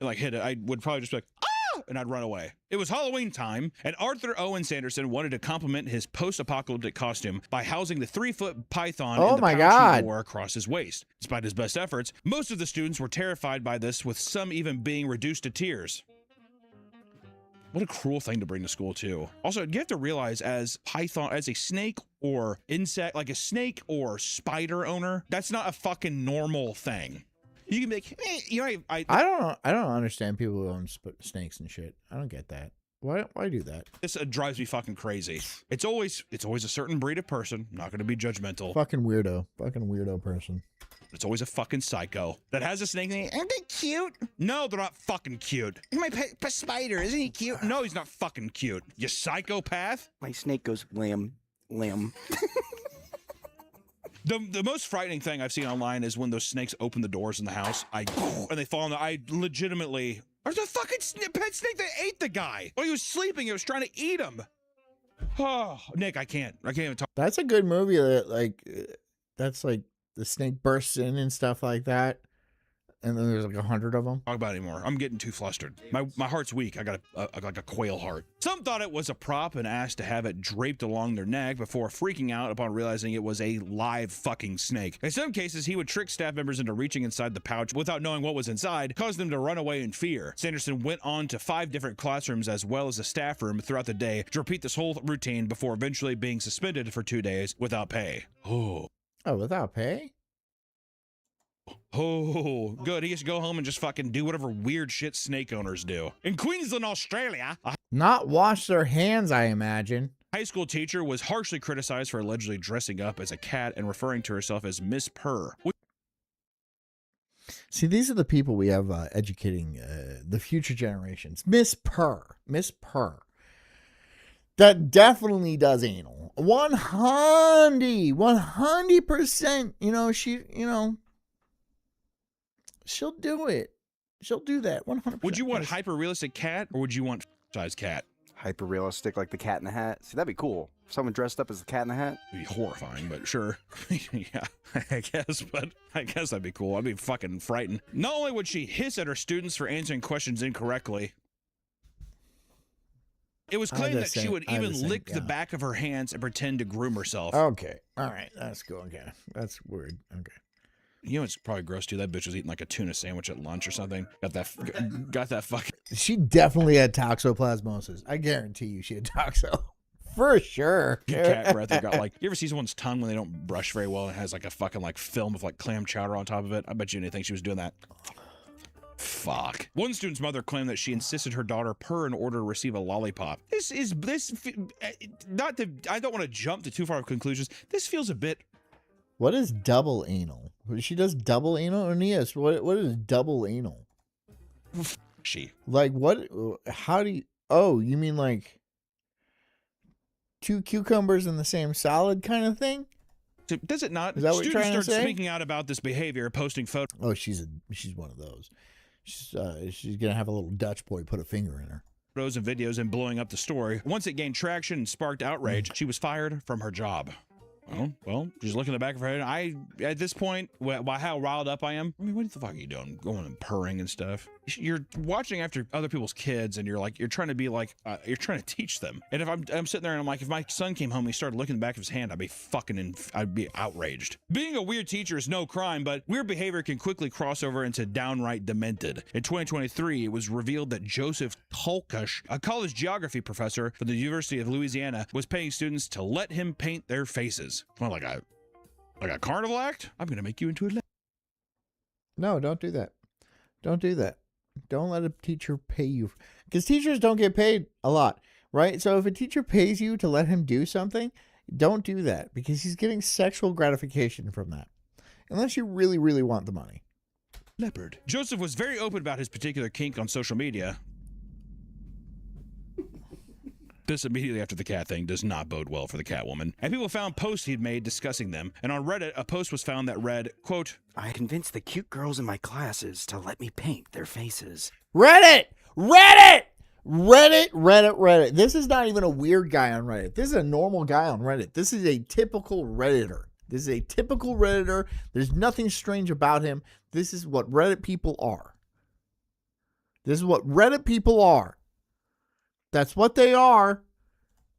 like hit it. I would probably just be like and I'd run away. It was Halloween time, and Arthur Owen Sanderson wanted to compliment his post-apocalyptic costume by housing the 3-foot python in the pouch he wore across his waist. Despite his best efforts, most of the students were terrified by this, with some even being reduced to tears. What a cruel thing to bring to school, too. Also, you have to realize, as a snake or insect, like a snake or spider owner, that's not a fucking normal thing. You can make, I don't understand people who own snakes and shit. I don't get that. Why do that? This drives me fucking crazy. It's always a certain breed of person. I'm not going to be judgmental. Fucking weirdo person. It's always a fucking psycho that has a snake. Aren't they cute? No, they're not fucking cute. My pet spider, isn't he cute? No, he's not fucking cute. You psychopath. My snake goes limb. The most frightening thing I've seen online is when those snakes open the doors in the house. And they fall in. I legitimately. There's a fucking pet snake that ate the guy while he was sleeping. It was trying to eat him. Oh, Nick, I can't even talk. That's a good movie. That's like the snake bursts in and stuff like that. And then there's like 100 of them. Talk about it anymore. I'm getting too flustered. My heart's weak. I got like a quail heart. Some thought it was a prop and asked to have it draped along their neck before freaking out upon realizing it was a live fucking snake. In some cases, he would trick staff members into reaching inside the pouch without knowing what was inside, causing them to run away in fear. Sanderson went on to 5 different classrooms as well as a staff room throughout the day to repeat this whole routine before eventually being suspended for 2 days without pay. Oh, without pay? Oh, good. He gets to go home and just fucking do whatever weird shit snake owners do. In Queensland, Australia, a Not wash their hands, I imagine. high school teacher was harshly criticized for allegedly dressing up as a cat and referring to herself as Miss Purr. See, these are the people we have educating the future generations. Miss Purr. Miss Purr. That definitely does anal. 100%. She'll do it. She'll do that. 100%. Would you want hyper-realistic cat or would you want size cat? Hyper realistic, like the Cat in the Hat. See, that'd be cool. If someone dressed up as the Cat in the Hat. It'd be horrifying, but sure. Yeah, I guess that'd be cool. I'd be fucking frightened. Not only would she hiss at her students for answering questions incorrectly, it was claimed that she would even lick the back of her hands and pretend to groom herself. Okay. All right. That's cool. Okay. That's weird. Okay. You know it's probably gross too. That bitch was eating like a tuna sandwich at lunch or something. Got that fucking. She definitely had toxoplasmosis. I guarantee you she had toxo. For sure. Cat breath. Got like, you ever see someone's tongue when they don't brush very well and it has like a fucking like film of like clam chowder on top of it? I bet you didn't think she was doing that. Fuck. One student's mother claimed that she insisted her daughter purr in order to receive a lollipop. I don't want to jump to too far of conclusions. This feels a bit. What is double anal? She does double anal? Aeneas, what is double anal? She. Like what? How do you? Oh, you mean like 2 cucumbers in the same salad kind of thing? Does it not? Is that what you're trying to say? Speaking out about this behavior, posting photos. Oh, she's one of those. She's gonna have a little Dutch boy put a finger in her. Photos and videos and blowing up the story. Once it gained traction and sparked outrage, she was fired from her job. Oh, well, she's looking in the back of her head. At this point, how riled up I am, I mean, what the fuck are you doing? Going and purring and stuff. You're watching after other people's kids and you're trying to be like, you're trying to teach them. And if I'm sitting there and I'm like, if my son came home and he started looking in the back of his hand, I'd be outraged. Being a weird teacher is no crime, but weird behavior can quickly cross over into downright demented. In 2023, it was revealed that Joseph Tolkush, a college geography professor for the University of Louisiana, was paying students to let him paint their faces. Well, like a carnival act? I'm gonna make you into a. No, don't do that. Don't do that. Don't let a teacher pay you, because teachers don't get paid a lot, right? So if a teacher pays you to let him do something, don't do that because he's getting sexual gratification from that, unless you really, really want the money. Leopard. Joseph was very open about his particular kink on social media. This immediately after the cat thing does not bode well for the Catwoman. And people found posts he'd made discussing them. And on Reddit, a post was found that read, quote, I convinced the cute girls in my classes to let me paint their faces. Reddit! This is not even a weird guy on Reddit. This is a normal guy on Reddit. This is a typical Redditor. There's nothing strange about him. This is what Reddit people are. That's what they are.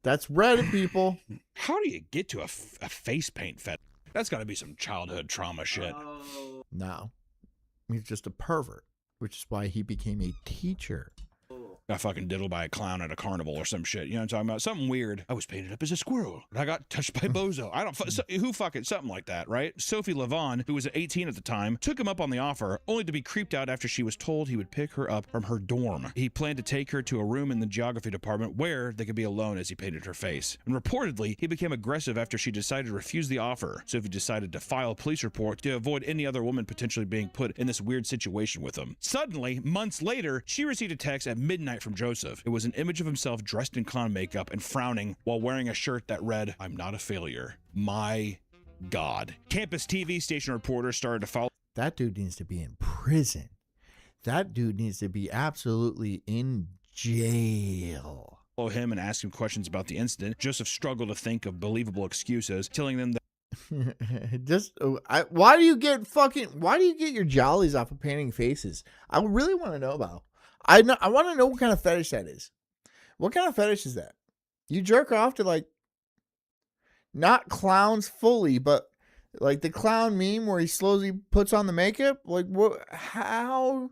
That's Reddit people. How do you get to a face paint fetish? That's got to be some childhood trauma shit. No. He's just a pervert, which is why he became a teacher. Got fucking diddled by a clown at a carnival or some shit. You know what I'm talking about? Something weird. I was painted up as a squirrel. And I got touched by Bozo. Who fucking, something like that, right? Sophie Levon, who was 18 at the time, took him up on the offer, only to be creeped out after she was told he would pick her up from her dorm. He planned to take her to a room in the geography department where they could be alone as he painted her face. And reportedly, he became aggressive after she decided to refuse the offer. Sophie decided to file a police report to avoid any other woman potentially being put in this weird situation with him. Suddenly, months later, she received a text at midnight from Joseph. It was an image of himself dressed in clown makeup and frowning while wearing a shirt that read, I'm not a failure. My God. Campus TV station reporters started to follow. That dude needs to be in prison. That dude needs to be absolutely in jail. him and ask him questions about the incident. Joseph struggled to think of believable excuses, telling them that why do you get your jollies off of painting faces? I really want to know about. I want to know what kind of fetish that is. What kind of fetish is that? You jerk off to like not clowns fully, but like the clown meme where he slowly puts on the makeup? Like what? How?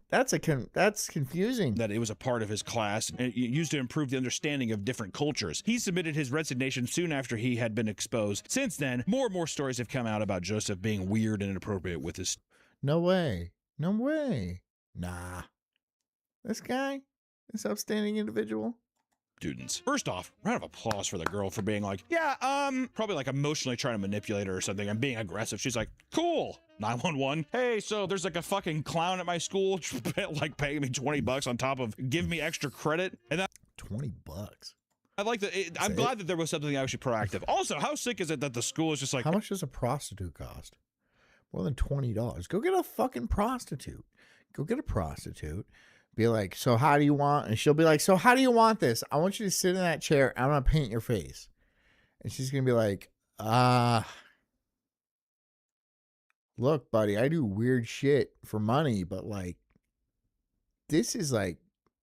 That's confusing. that it was a part of his class and used to improve the understanding of different cultures. He submitted his resignation soon after he had been exposed. Since then, more and more stories have come out about Joseph being weird and inappropriate with his No way. No way. Nah. This upstanding individual. students. First off, round of applause for the girl for being like, yeah, probably like emotionally trying to manipulate her or something and being aggressive. She's like, cool. 911. Hey, so there's like a fucking clown at my school, like paying me $20 on top of give me extra credit. And that $20. I like that. I'm glad that there was something actually proactive. Also, how sick is it that the school is just like, how much does a prostitute cost? More than $20. Go get a fucking prostitute. Go get a prostitute. Be like, so how do you want? And she'll be like, so how do you want this? I want you to sit in that chair. I'm going to paint your face. And she's going to be like, look, buddy, I do weird shit for money, but like, this is like,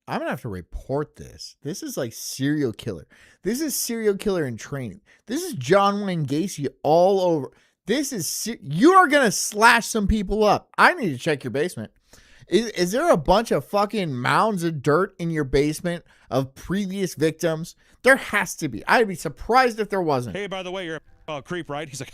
I'm going to have to report this. This is like serial killer. This is serial killer in training. This is John Wayne Gacy all over. This is, you are going to slash some people up. I need to check your basement. Is there a bunch of fucking mounds of dirt in your basement of previous victims? There has to be. I'd be surprised if there wasn't. hey, by the way, you're a creep, right? He's like,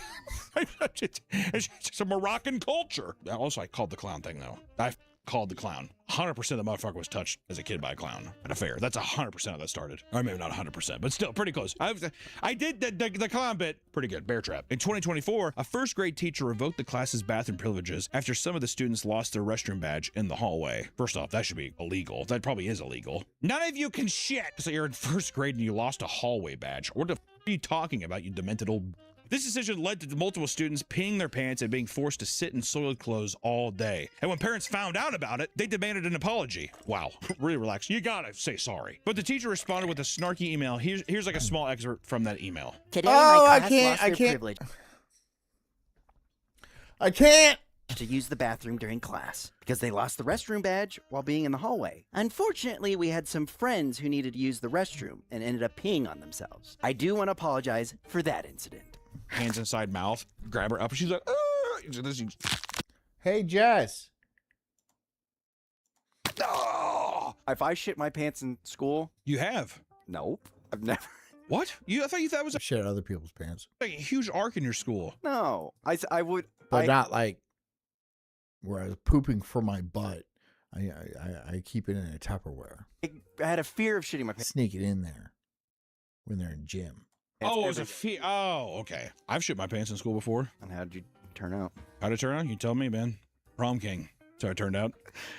it's a Moroccan culture. Also, I called the clown thing, though. I called the clown. 100% the motherfucker was touched as a kid by a clown at a fair. That's 100% how that started. Or maybe not 100%, but still pretty close. I did the clown bit. Pretty good. Bear trap. In 2024, a first grade teacher revoked the class's bathroom privileges after some of the students lost their restroom badge in the hallway. First off, that should be illegal. That probably is illegal. None of you can shit. So you're in first grade and you lost a hallway badge. What the f are you talking about, you demented old... This decision led to multiple students peeing their pants and being forced to sit in soiled clothes all day. And when parents found out about it, they demanded an apology. Wow, really relaxed. You gotta say sorry. But the teacher responded with a snarky email. Here's like a small excerpt from that email. Today, Oh, my I class can't- lost I their can't- privilege I can't. to use the bathroom during class because they lost the restroom badge while being in the hallway. Unfortunately, we had some friends who needed to use the restroom and ended up peeing on themselves. I do want to apologize for that incident. Hands inside mouth, grab her up, and she's like, Hey, Jess. oh, If I shit my pants in school, you have. nope. I've never. What? I thought you thought it was Shit other people's pants. like a huge arc in your school. No. I would. But I, not like where I was pooping from my butt. I keep it in a Tupperware. I had a fear of shitting my pants. Sneak it in there when they're in gym. Oh, it was a fee. Oh, okay. I've shit my pants in school before. And how did you turn out? How'd it turn out? You tell me, man. Prom king. That's how it turned out.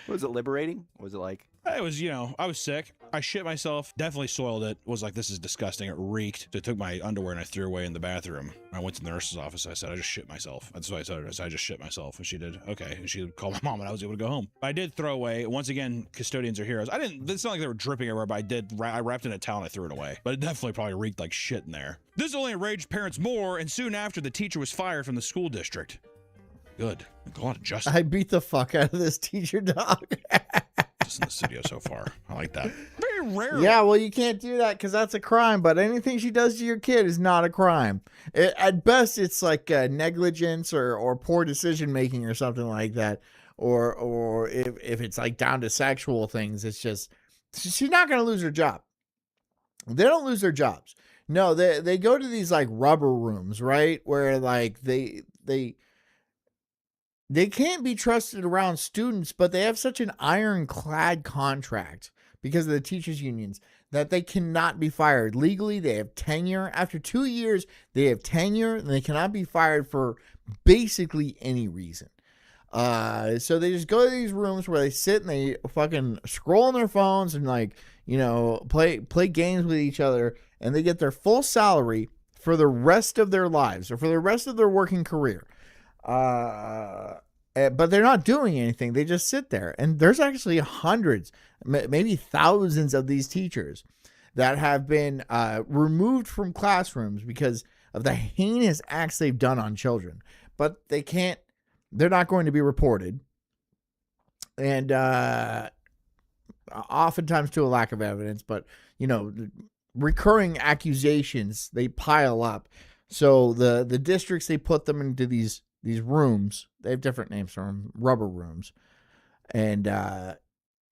Was it liberating? Was it like? It was, I was sick. I shit myself. Definitely soiled it. Was like, this is disgusting. It reeked. So I took my underwear and I threw away in the bathroom. I went to the nurse's office. I said, I just shit myself. That's what I said. I said, I just shit myself. And she did, okay. And she called my mom and I was able to go home. I did throw away. Once again, custodians are heroes. It's not like they were dripping everywhere, but I wrapped it in a towel and I threw it away. But it definitely probably reeked like shit in there. This only enraged parents more, and soon after, the teacher was fired from the school district. Good. A lot of justice I beat the fuck out of this teacher, dog. in the studio so far. I like that. Very rare. Yeah, well, you can't do that because that's a crime. But anything she does to your kid is not a crime. At best, it's like negligence or poor decision making or something like that. Or if it's like down to sexual things, it's just she's not going to lose her job. They don't lose their jobs. No, they go to these like rubber rooms, right? Where like they can't be trusted around students, but they have such an ironclad contract because of the teachers' unions that they cannot be fired. Legally, they have tenure. After 2 years, they have tenure, and they cannot be fired for basically any reason. So they just go to these rooms where they sit and they fucking scroll on their phones and like, play games with each other, and they get their full salary for the rest of their lives or for the rest of their working career. But they're not doing anything. They just sit there. And there's actually hundreds, maybe thousands of these teachers that have been removed from classrooms because of the heinous acts they've done on children. But they're not going to be reported. And oftentimes to a lack of evidence, but, recurring accusations, they pile up. So the districts, they put them into these rooms. They have different names for them, rubber rooms. And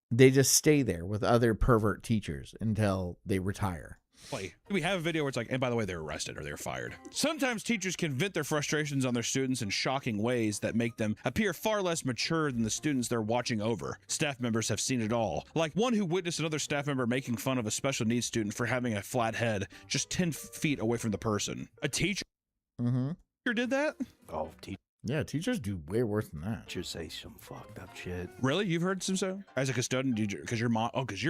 they just stay there with other pervert teachers until they retire. We have a video where it's like, and by the way, they're arrested or they're fired. Sometimes teachers can vent their frustrations on their students in shocking ways that make them appear far less mature than the students they're watching over. Staff members have seen it all. Like one who witnessed another staff member making fun of a special needs student for having a flat head just 10 feet away from the person. A teacher did that? Oh, Yeah, teachers do way worse than that. teachers say some fucked up shit. Really? You've heard some so? As a custodian, because you're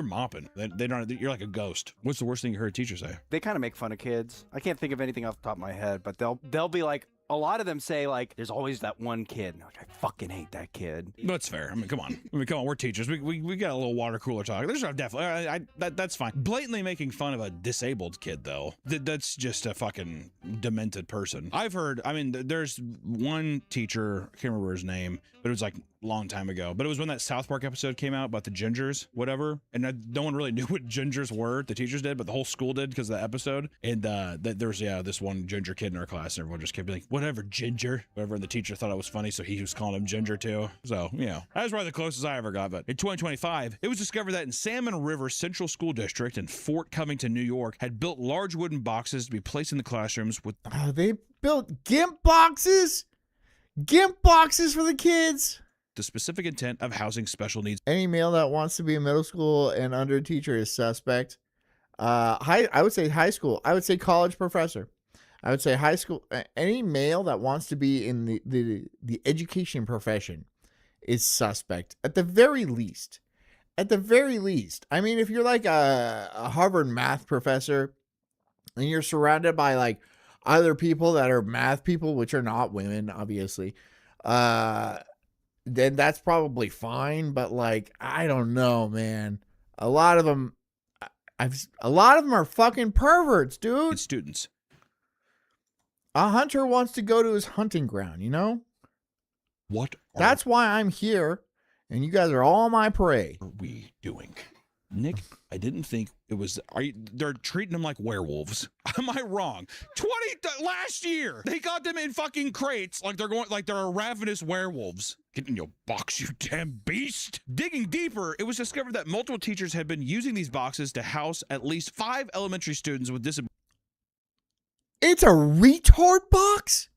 mopping. They don't. You're like a ghost. What's the worst thing you heard a teacher say? They kind of make fun of kids. I can't think of anything off the top of my head, but they'll be like, a lot of them say like, there's always that one kid. And like, I fucking hate that kid. That's fair. I mean, come on. We're teachers. We got a little water cooler talk. There's definitely that's fine. Blatantly making fun of a disabled kid though. That's just a fucking demented person. I've heard. I mean, there's one teacher. I can't remember his name, but it was like a long time ago. But it was when that South Park episode came out about the gingers, whatever. And no one really knew what gingers were. The teachers did, but the whole school did because of the episode. And there was this one ginger kid in our class, and everyone just kept being like, whatever, ginger, whatever. And the teacher thought it was funny, so he was calling him ginger too. So that was probably the closest I ever got. But in 2025, it was discovered that in Salmon River Central School District in Fort Covington, New York, had built large wooden boxes to be placed in the classrooms with. Oh, they built GIMP boxes? GIMP boxes for the kids? The specific intent of housing special needs. Any male that wants to be a middle school and under teacher is suspect. I would say high school. I would say college professor. I would say high school. Any male that wants to be in the education profession is suspect at the very least. At the very least. I mean, if you're like a Harvard math professor and you're surrounded by like other people that are math people, which are not women, obviously, then that's probably fine. But like, I don't know, man. A lot of them are fucking perverts, dude. It's students. A hunter wants to go to his hunting ground, That's why I'm here, and you guys are all my prey. What are we doing? Nick, I didn't think it was. They're treating them like werewolves. Am I wrong? Last year, they got them in fucking crates like they're a ravenous werewolves. Get in your box, you damn beast. Digging deeper, it was discovered that multiple teachers had been using these boxes to house at least 5 elementary students with disabilities. It's a retard box?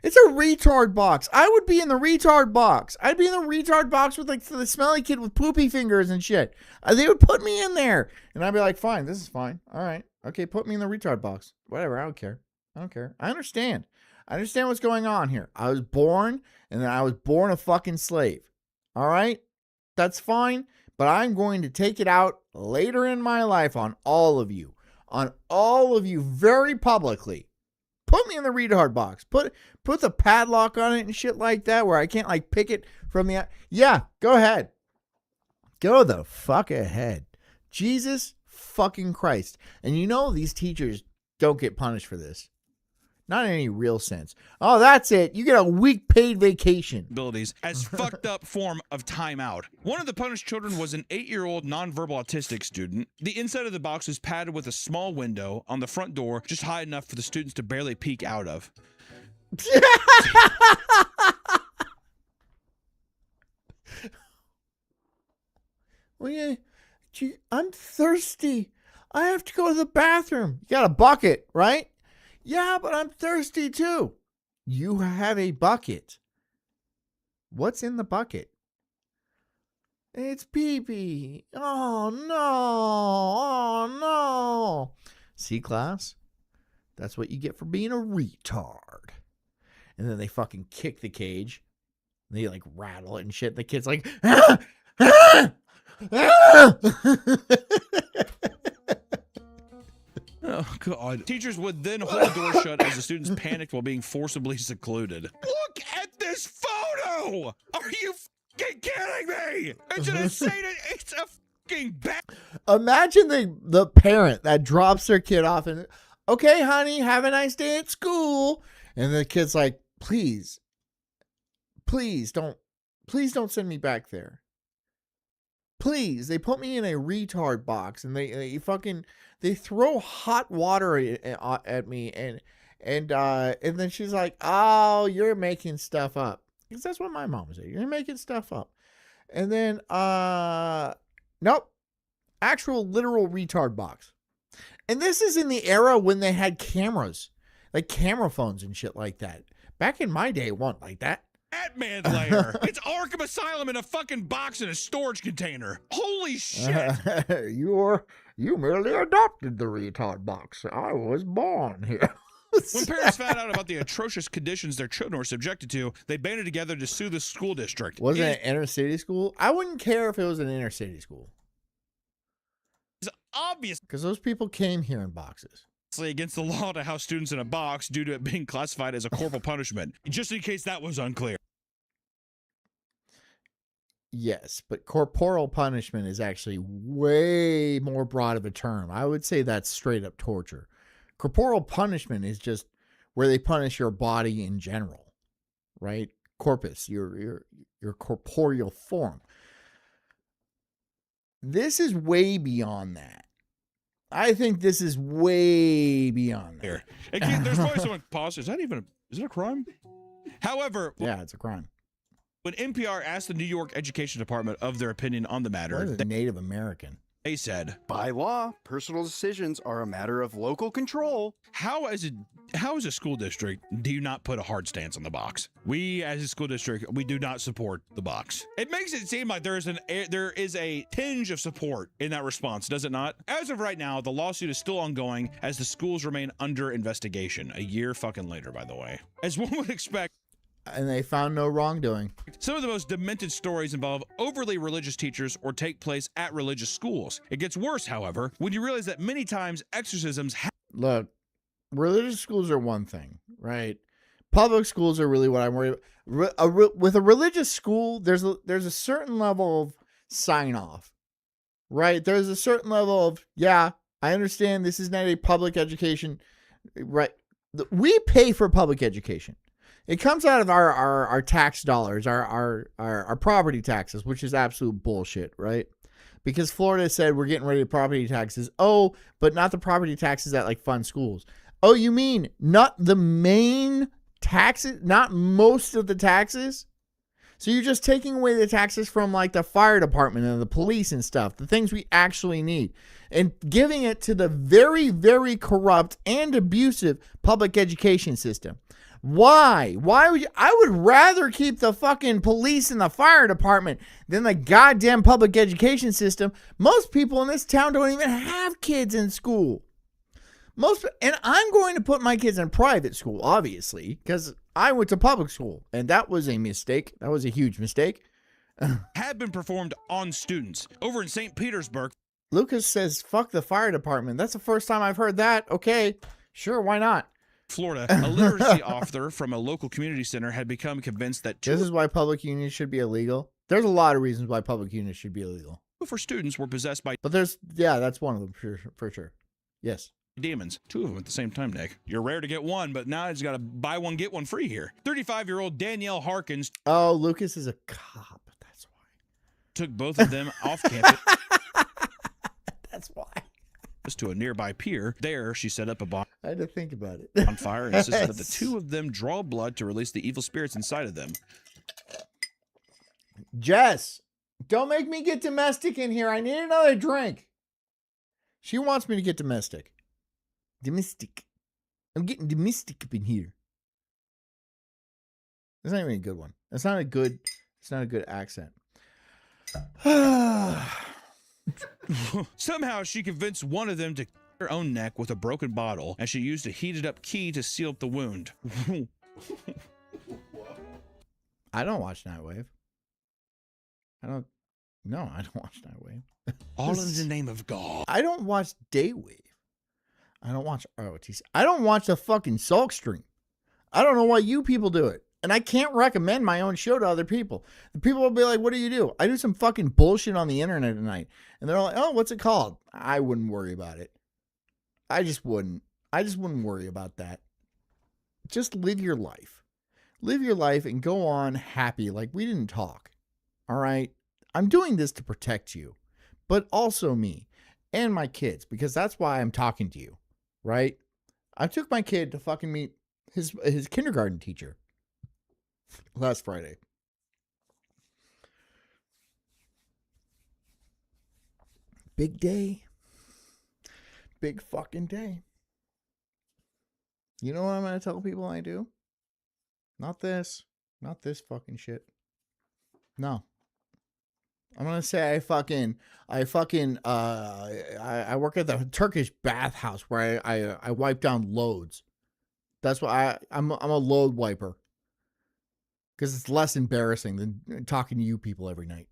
It's a retard box. I would be in the retard box. I'd be in the retard box with like the smelly kid with poopy fingers and shit. They would put me in there. And I'd be like, fine, this is fine. All right. Okay, put me in the retard box. Whatever, I don't care. I understand. I understand what's going on here. I was born, and then I was born a fucking slave. All right? That's fine. But I'm going to take it out later in my life on all of you. On all of you very publicly. Put me in the retard box. Put the padlock on it and shit like that where I can't like pick it from the... Yeah, go ahead. Go the fuck ahead. Jesus fucking Christ. And these teachers don't get punished for this. Not in any real sense. Oh, that's it. You get a week paid vacation. Abilities as fucked up form of timeout. One of the punished children was an 8-year-old nonverbal autistic student. The inside of the box was padded with a small window on the front door, just high enough for the students to barely peek out of. Well, I'm thirsty. I have to go to the bathroom. You got a bucket, right? Yeah, but I'm thirsty too. You have a bucket. What's in the bucket? It's pee-pee. Oh, no. Oh, no. See, class? That's what you get for being a retard. And then they fucking kick the cage. They like rattle it and shit. The kid's like, ah! Ah! Ah! Oh, God. Teachers would then hold the door shut as the students panicked while being forcibly secluded. Look at this photo! Are you fucking kidding me? It's an insane, it's a fucking bad. Imagine the parent that drops their kid off and, okay, honey, have a nice day at school. And the kid's like, please don't send me back there. Please. They put me in a retard box and they throw hot water at me and then she's like, oh, you're making stuff up. Because that's what my mom would say. You're making stuff up. And then, nope. Actual literal retard box. And this is in the era when they had cameras. Like camera phones and shit like that. Back in my day, it wasn't like that. Batman layer. It's Arkham Asylum in a fucking box in a storage container. Holy shit. You merely adopted the retard box. I was born here. When parents found out about the atrocious conditions their children were subjected to, they banded together to sue the school district. Was it an inner city school? I wouldn't care if it was an inner city school. It's obviously because those people came here in boxes. Against the law to house students in a box due to it being classified as a corporal punishment. Just in case that was unclear. Yes, but corporal punishment is actually way more broad of a term. I would say that's straight up torture. Corporal punishment is just where they punish your body in general, right? Corpus, your corporeal form. This is way beyond that. I think this is way beyond that. There's probably someone pause. Is it a crime? However, yeah, it's a crime. When NPR asked the New York Education Department of their opinion on the matter, what is a Native American? They said, by law, personal decisions are a matter of local control. How as a school district do you not put a hard stance on the box? We as a school district, we do not support the box. It makes it seem like there is a tinge of support in that response, does it not? As of right now, the lawsuit is still ongoing as the schools remain under investigation. A year fucking later, by the way. As one would expect. And they found no wrongdoing. Some of the most demented stories involve overly religious teachers or take place at religious schools. It gets worse, however, when you realize that many times exorcisms Look, religious schools are one thing, right? Public schools are really what I'm worried about. With a religious school, there's a certain level of sign off, right? There's a certain level of, yeah, I understand this is not a public education, right? We pay for public education. It comes out of our tax dollars, our property taxes, which is absolute bullshit, right? Because Florida said we're getting rid of property taxes. Oh, but not the property taxes at like fun schools. Oh, you mean not the main taxes, not most of the taxes? So you're just taking away the taxes from like the fire department and the police and stuff, the things we actually need, and giving it to the very, very corrupt and abusive public education system. Why? Why would you? I would rather keep the fucking police and the fire department than the goddamn public education system. Most people in this town don't even have kids in school. And I'm going to put my kids in private school, obviously, because I went to public school, and that was a mistake. That was a huge mistake. have been performed on students. Over in St. Petersburg. Lucas says, fuck the fire department. That's the first time I've heard that. Okay, sure, why not? Florida, a literacy author from a local community center had become convinced that this is why public unions should be illegal. There's a lot of reasons why public unions should be illegal. For students were possessed by. But that's one of them for sure. Yes. Demons. Two of them at the same time, Nick. You're rare to get one, but now it's got to buy one, get one free here. 35-year-old Danielle Harkins. Oh, Lucas is a cop. That's why. Took both of them off campus. That's why. To a nearby pier. There, she set up a bomb. I had to think about it. On fire and insisted that the two of them draw blood to release the evil spirits inside of them. Jess, don't make me get domestic in here. I need another drink. She wants me to get domestic. Domestic. I'm getting domestic up in here. That's not even a good one. It's not a good accent. Somehow she convinced one of them to cut her own neck with a broken bottle, and she used a heated up key to seal up the wound. I don't watch Nightwave. I don't watch Nightwave. All in the name of God. I don't watch Daywave. I don't watch ROTC. I don't watch the fucking Sulk stream. I don't know why you people do it. And I can't recommend my own show to other people. The people will be like, what do you do? I do some fucking bullshit on the internet tonight. And they're like, oh, what's it called? I wouldn't worry about it. I just wouldn't worry about that. Just live your life. Live your life and go on happy like we didn't talk. All right? I'm doing this to protect you, but also me and my kids, because that's why I'm talking to you, right? I took my kid to fucking meet his kindergarten teacher last Friday. Big day. Big fucking day. You know what I'm going to tell people I do? Not this. Not this fucking shit. No. I'm going to say I work at the Turkish bathhouse where I wipe down loads. That's why I'm a load wiper. Because it's less embarrassing than talking to you people every night.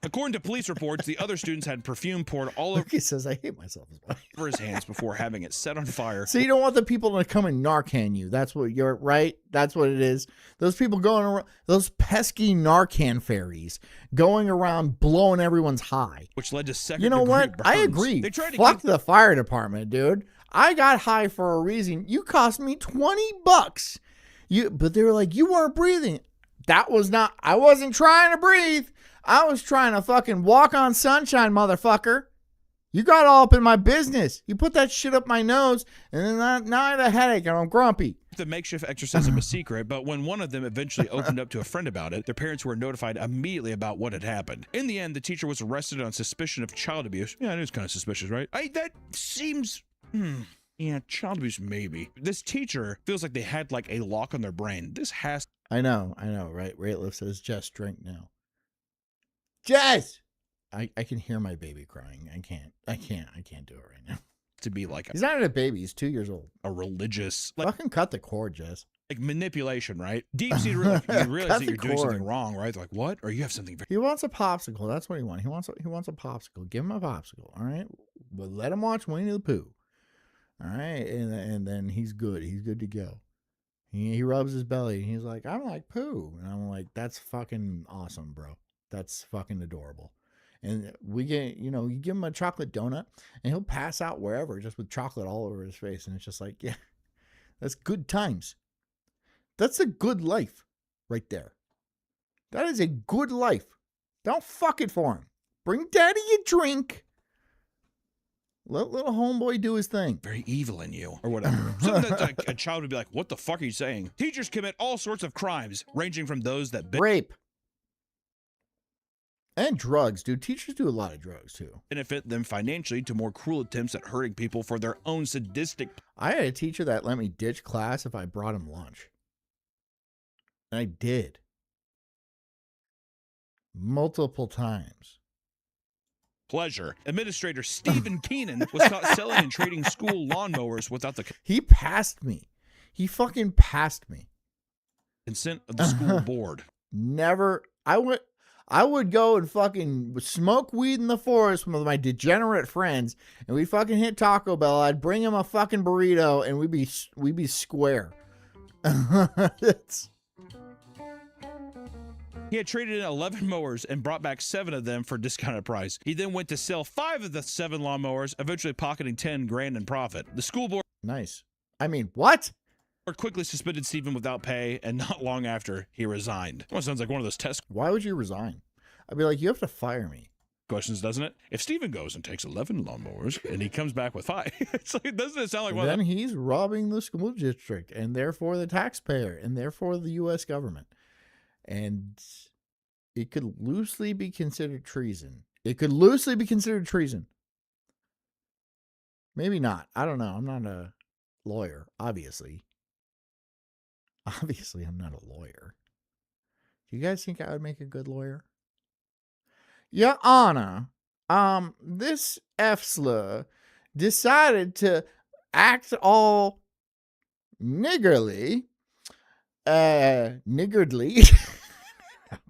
According to police reports, the other students had perfume poured all He says, I hate myself as well. over his hands before having it set on fire. So you don't want the people to come and Narcan you. That's what you're, right? That's what it is. Those people going around, those pesky Narcan fairies going around blowing everyone's high. Which led to second You know degree what? I burns. agree. They tried to Fuck keep the fire department, dude. I got high for a reason. You cost me $20. But they were like, you weren't breathing. I wasn't trying to breathe. I was trying to fucking walk on sunshine, motherfucker. You got all up in my business. You put that shit up my nose, and then now I have a headache and I'm grumpy. the makeshift exorcism a secret, but when one of them eventually opened up to a friend about it, their parents were notified immediately about what had happened. In the end, the teacher was arrested on suspicion of child abuse. Yeah, it is kind of suspicious, right? That seems... Yeah, child abuse, maybe. This teacher feels like they had like a lock on their brain. This has... I know, right? Rateliff says, Jess, drink now. Jess! I can hear my baby crying. I can't do it right now. to be like He's not a baby. He's 2 years old. a religious... Fucking cut the cord, Jess. Like manipulation, right? Deep-seated, you realize Cut that you're the doing something cord. wrong, right? They're like, what? Or you have something... He wants a popsicle. That's what he wants. He wants a popsicle. Give him a popsicle, all right? But let him watch Winnie the Pooh. All right? And then he's good. He's good to go. He rubs his belly, and he's like, I'm like Pooh. And I'm like, that's fucking awesome, bro. That's fucking adorable. And we get, you give him a chocolate donut, and he'll pass out wherever, just with chocolate all over his face. And it's just like, yeah, that's good times. That's a good life right there. That is a good life. Don't fuck it for him. Bring daddy a drink. Let little homeboy do his thing. very evil in you, or whatever. Something that like, a child would be like, what the fuck are you saying? Teachers commit all sorts of crimes, ranging from those that Rape. And drugs, dude. Teachers do a lot of drugs, too. benefit them financially to more cruel attempts at hurting people for their own sadistic... I had a teacher that let me ditch class if I brought him lunch. And I did. Multiple times. pleasure. Administrator Stephen Keenan was caught selling and trading school lawnmowers without the He passed me. He fucking passed me. consent of the school board. Never. I would go and fucking smoke weed in the forest with my degenerate friends, and we'd fucking hit Taco Bell. I'd bring him a fucking burrito, and we'd be square. He had traded in 11 mowers and brought back 7 of them for discounted price. He then went to sell 5 of the 7 lawnmowers, eventually pocketing 10 grand in profit. The school board Nice. I mean, what? quickly suspended Stephen without pay, and not long after, he resigned. Well, sounds like one of those test Why would you resign? I'd be like, you have to fire me. questions, doesn't it? If Stephen goes and takes 11 lawnmowers and he comes back with 5, it's like, doesn't it sound like one of Then he's robbing the school district, and therefore the taxpayer, and therefore the U.S. government. And it could loosely be considered treason. Maybe not. I don't know. I'm not a lawyer, obviously. Obviously, I'm not a lawyer. Do you guys think I would make a good lawyer? Your Honor, this F-slur decided to act all niggardly.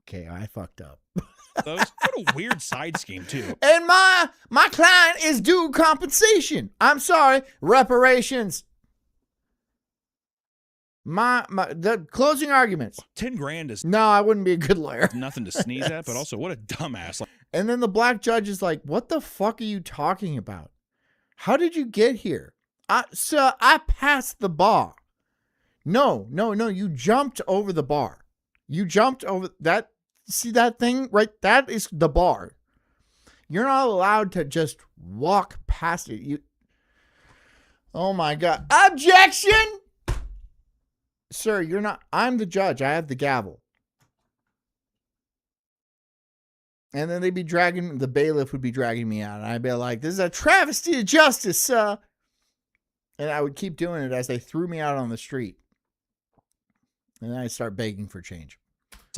Okay, I fucked up. those. What a weird side scheme, too. And my client is due compensation. I'm sorry, reparations. The closing arguments. 10 grand is No, I wouldn't be a good lawyer. nothing to sneeze at, but also what a dumbass. Like, And then the black judge is like, "What the fuck are you talking about? How did you get here?" Sir, I passed the bar. No, you jumped over the bar. You jumped over that. See that thing right? That is the bar. You're not allowed to just walk past it. Oh my God. Objection! Sir, you're not. I'm the judge. I have the gavel. And then they'd be the bailiff would be dragging me out. And I'd be like, "This is a travesty of justice, sir." And I would keep doing it as they threw me out on the street. And then I'd start begging for change.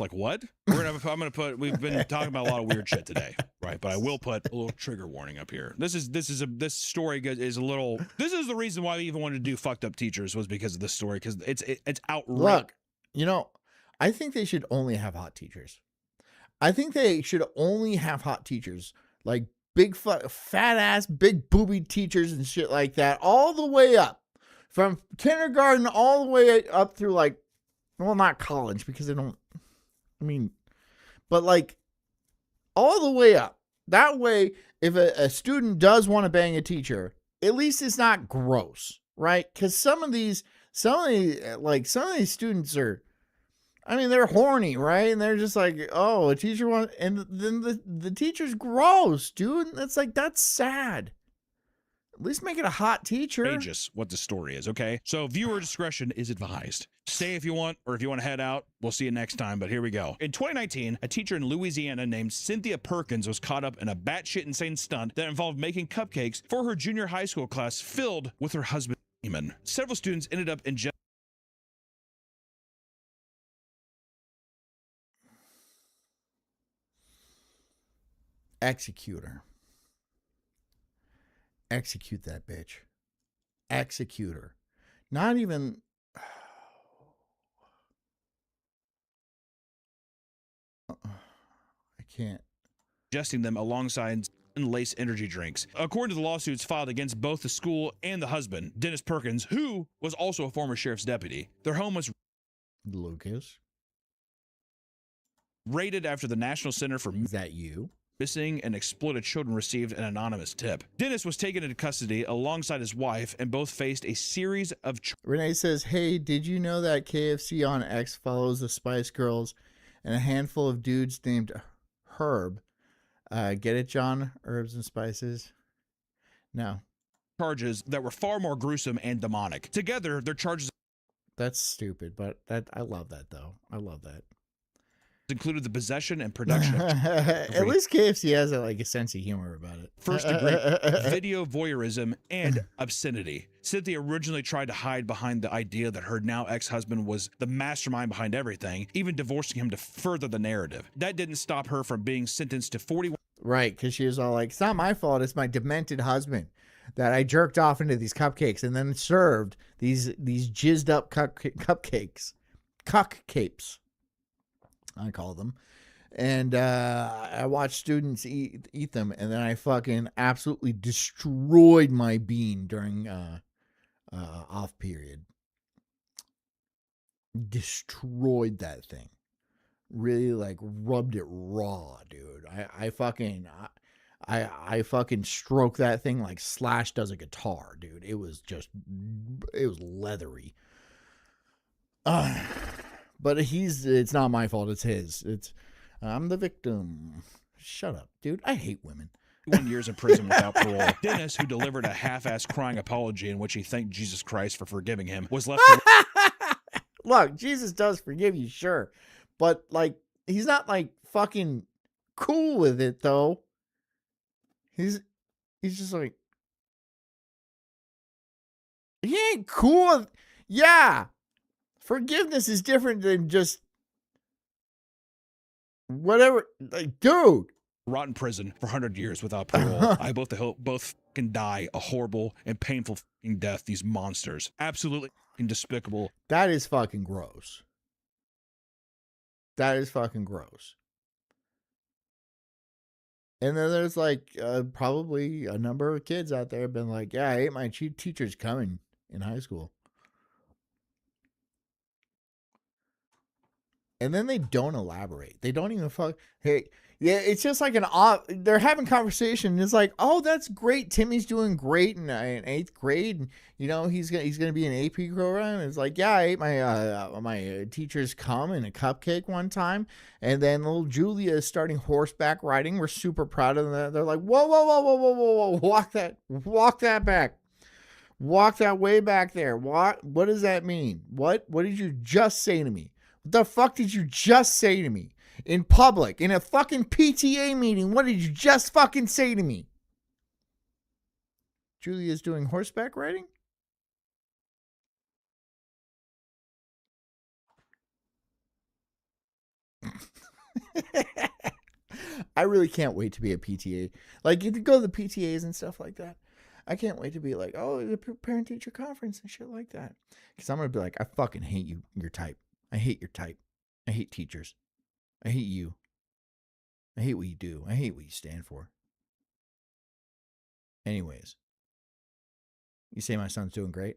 it's like, what? We've been talking about a lot of weird shit today, right? But I will put a little trigger warning up here. This story is a little, this is the reason why we even wanted to do fucked up teachers was because of this story. Because it's outrageous. Look, I think they should only have hot teachers. I think they should only have hot teachers, like big fat ass, big booby teachers and shit like that, all the way up from kindergarten all the way up through not college because but like all the way up. That way, if a student does want to bang a teacher, at least it's not gross, right? Because some of these students are, they're horny, right? And they're just like, "Oh, a teacher wants," and then the teacher's gross, dude. That's sad. At least make it a hot teacher. Outrageous what the story is, okay? So viewer discretion is advised. Stay if you want, or if you want to head out, we'll see you next time, but here we go. In 2019, a teacher in Louisiana named Cynthia Perkins was caught up in a batshit insane stunt that involved making cupcakes for her junior high school class filled with her husband's semen. Several students ended up in jail. Executor. Execute that bitch. Execute her. Not even. I can't. Ingesting them alongside laced energy drinks. According to the lawsuits filed against both the school and the husband, Dennis Perkins, who was also a former sheriff's deputy, their home was Lucas. raided after the National Center for Is that you? Missing and Exploited Children received an anonymous tip. Dennis was taken into custody alongside his wife, and both faced a series of Renee says, "Hey, did you know that KFC on X follows the Spice Girls and a handful of dudes named Herb? Get it, John? Herbs and spices? No. charges that were far more gruesome and demonic. Together, their charges That's stupid, but I love that, though. I love that. included the possession and production of At least KFC has a sense of humor about it. first-degree video voyeurism and obscenity. Cynthia originally tried to hide behind the idea that her now ex-husband was the mastermind behind everything, even divorcing him to further the narrative. That didn't stop her from being sentenced to 41 Right, because she was all like, "It's not my fault. It's my demented husband that I jerked off into these cupcakes and then served these jizzed up cupcakes, cuck-capes, I call them." And I watched students eat them, and then I fucking absolutely destroyed my bean during off period. Destroyed that thing. Really rubbed it raw, dude. I fucking stroked that thing like Slash does a guitar, dude. It was leathery. But it's not my fault. It's his. I'm the victim. Shut up, dude. I hate women. 1 years in prison without parole. Dennis, who delivered a half-assed crying apology in which he thanked Jesus Christ for forgiving him, was left Look, Jesus does forgive you, sure. But, he's not, fucking cool with it, though. He's just like, he ain't cool. Yeah. Forgiveness is different than just whatever. Dude. rot in prison for 100 years without parole. I both can die a horrible and painful fucking death. These monsters. Absolutely fucking despicable. That is fucking gross. That is fucking gross. And then there's like probably a number of kids out there have been like, yeah, I ate my teacher's coming in high school. And then they don't elaborate. They don't even Hey, yeah, it's just like they're having conversation. And it's like, oh, that's great. Timmy's doing great in 8th grade. And, you know, he's gonna be an AP program. It's like, yeah, I ate my teacher's cum in a cupcake one time. And then little Julia is starting horseback riding. We're super proud of that. They're like, whoa, whoa, whoa, whoa, whoa, whoa, whoa, walk that back. Walk that way back there. What does that mean? What did you just say to me? What the fuck did you just say to me? In public, in a fucking PTA meeting, what did you just fucking say to me? Julia's doing horseback riding? I really can't wait to be a PTA. Like, you could go to the PTAs and stuff like that. I can't wait to be like, oh, the parent-teacher conference and shit like that. Because I'm going to be like, I fucking hate you, your type. I hate your type. I hate teachers. I hate you. I hate what you do. I hate what you stand for. Anyways. You say my son's doing great?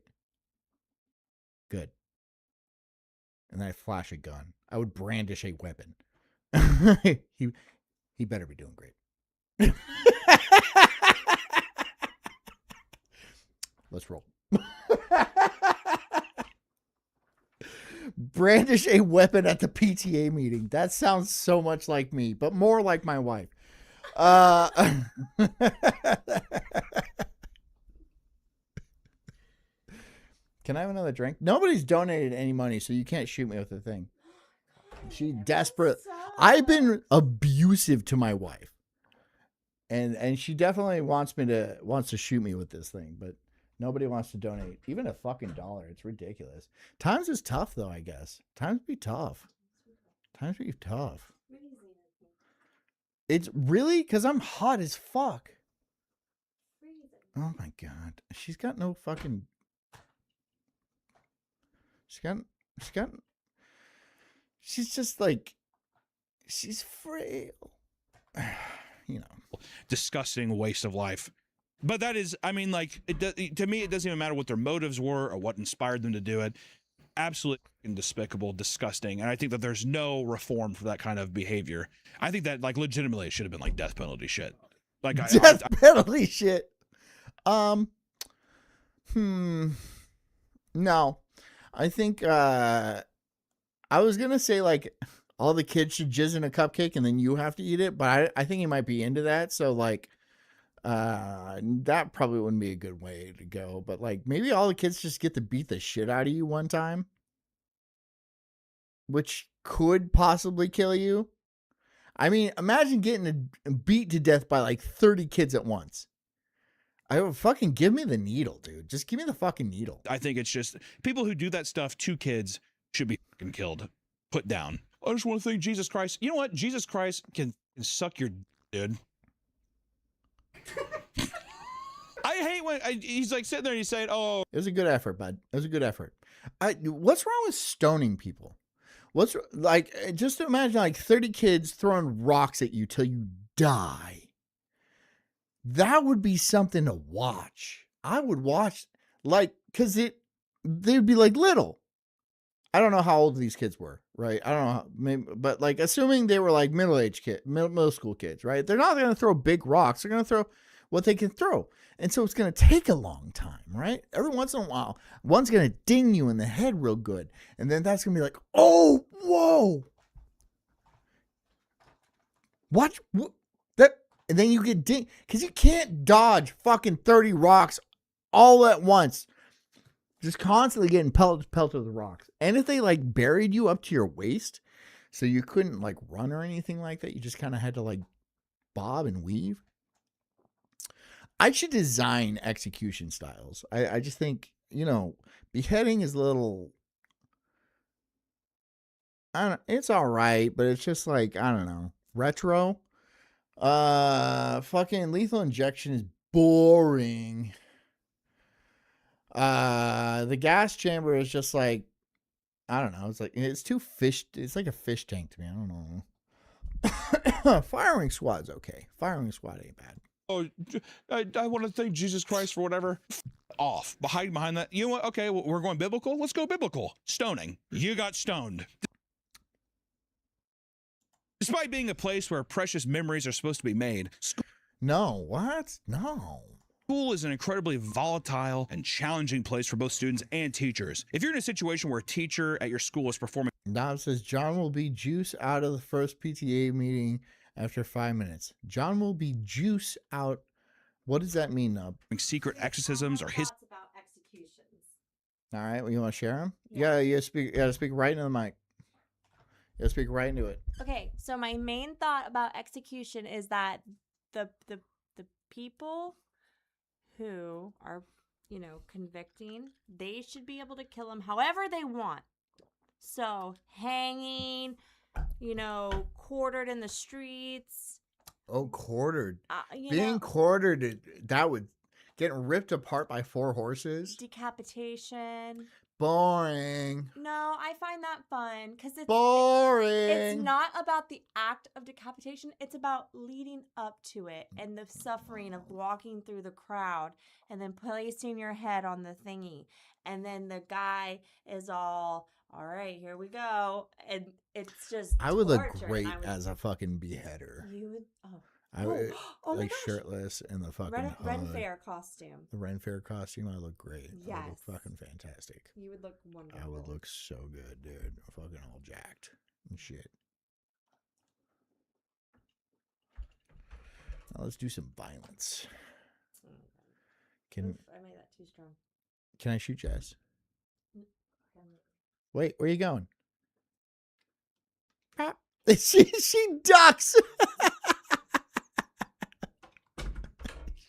Good. And then I flash a gun. I would brandish a weapon. He better be doing great. Let's roll. Brandish a weapon at the PTA meeting. That sounds so much like me, but more like my wife. Can I have another drink? Nobody's donated any money, so you can't shoot me with the thing. She's desperate. I've been abusive to my wife. And she definitely wants to shoot me with this thing, but nobody wants to donate even a fucking $1. It's ridiculous. Times is tough though, I guess. Times be tough. It's really because I'm hot as fuck. Oh my god. She's got no fucking. She's just like, she's frail. You know. Disgusting waste of life. But that is, I mean, like, to me, it doesn't even matter what their motives were or what inspired them to do it. Absolutely despicable, disgusting. And I think that there's no reform for that kind of behavior. I think that, like, legitimately it should have been like death penalty shit. Like death penalty shit. No. I think I was gonna say like all the kids should jizz in a cupcake and then you have to eat it, but I think he might be into that. So like that probably wouldn't be a good way to go. But like maybe all the kids just get to beat the shit out of you one time, which could possibly kill you. I mean, imagine getting beat to death by like 30 kids at once. I would fucking give me the needle, dude. Just give me the fucking needle. I think it's just people who do that stuff to kids should be fucking killed, put down. I just want to thank Jesus Christ. You know what? Jesus Christ can suck your dude. I hate when he's like sitting there and he's saying, "Oh, it was a good effort, bud. It was a good effort." What's wrong with stoning people? What's like? Just imagine like 30 kids throwing rocks at you till you die. That would be something to watch. I would watch, like, because they'd be like little. I don't know how old these kids were, right? I don't know, maybe, but like assuming they were like middle school kids, right? They're not going to throw big rocks. They're going to throw what they can throw. And so it's going to take a long time, right? Every once in a while, one's going to ding you in the head real good. And then that's going to be like, oh, whoa. Watch that. And then you get dinged because you can't dodge fucking 30 rocks all at once. Just constantly getting pelted with the rocks. And if they like buried you up to your waist, so you couldn't like run or anything like that, you just kind of had to like bob and weave. I should design execution styles. I just think, you know, beheading is a little, it's all right, but it's just like, I don't know, retro. Fucking lethal injection is boring. The gas chamber is just like, I don't know. It's like, it's too fish. It's like a fish tank to me. I don't know. Firing squad's okay. Firing squad ain't bad. Oh, I want to thank Jesus Christ for whatever. Off. Hide behind that. You know what? Okay, well, we're going biblical. Let's go biblical. Stoning. You got stoned. Despite being a place where precious memories are supposed to be made, No, what? No. school is an incredibly volatile and challenging place for both students and teachers. If you're in a situation where a teacher at your school is performing Now it says John will be juice out of the first PTA meeting after 5 minutes. John will be juice out. What does that mean, Nub? secret exorcisms or his Thoughts about executions. All right, well, you want to share them? Yeah. You gotta speak right into the mic. You gotta speak right into it. Okay, so my main thought about execution is that the people who are, convicting, they should be able to kill him however they want. So hanging, quartered in the streets. Oh, quartered. You Being know, quartered, that would getting ripped apart by 4 horses. decapitation. Boring. No, I find that fun because Boring. it's not about the act of decapitation. It's about leading up to it and the suffering of walking through the crowd and then placing your head on the thingy. And then the guy is all right, here we go. And it's just I would look torture, and great I would- as a fucking beheader. You would, I would oh my like gosh. shirtless in the fucking Ren hood. Fair costume. The Ren Fair costume. I look great. I would Yes. look fucking fantastic. You would look wonderful. I would look so good, dude. Fucking all jacked and shit. Now let's do some violence. Oh, God. Can Oof, I made that too strong. can I shoot Jess? Okay. Wait, where you going? Ah, she ducks.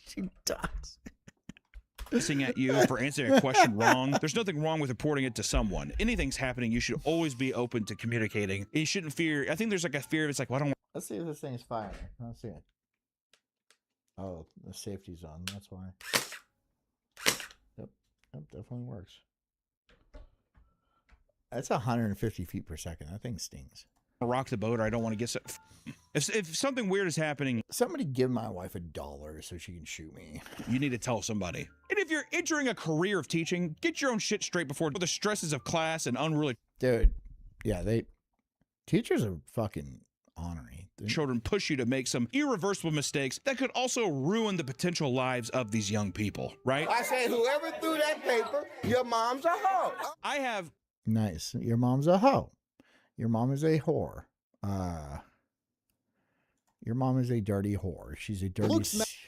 She ducks. pissing at you for answering a question wrong. There's nothing wrong with reporting it to someone. Anything's happening, you should always be open to communicating. You shouldn't fear. I think there's like a fear of it's like, well, I don't Let's see if this thing's firing. Let's see it. Oh, the safety's on. That's why. Yep, definitely works. That's 150 feet per second. That thing stings. rock the boat or I don't want to get so. If something weird is happening, Somebody give my wife $1 so she can shoot me. you need to tell somebody. And if you're entering a career of teaching, get your own shit straight before the stresses of class and unruly Dude, yeah, teachers are fucking ornery. children push you to make some irreversible mistakes that could also ruin the potential lives of these young people, right? I said, whoever threw that paper, your mom's a hoe. I have Nice. Your mom's a hoe. Your mom is a whore. Your mom is a dirty whore. She's a dirty,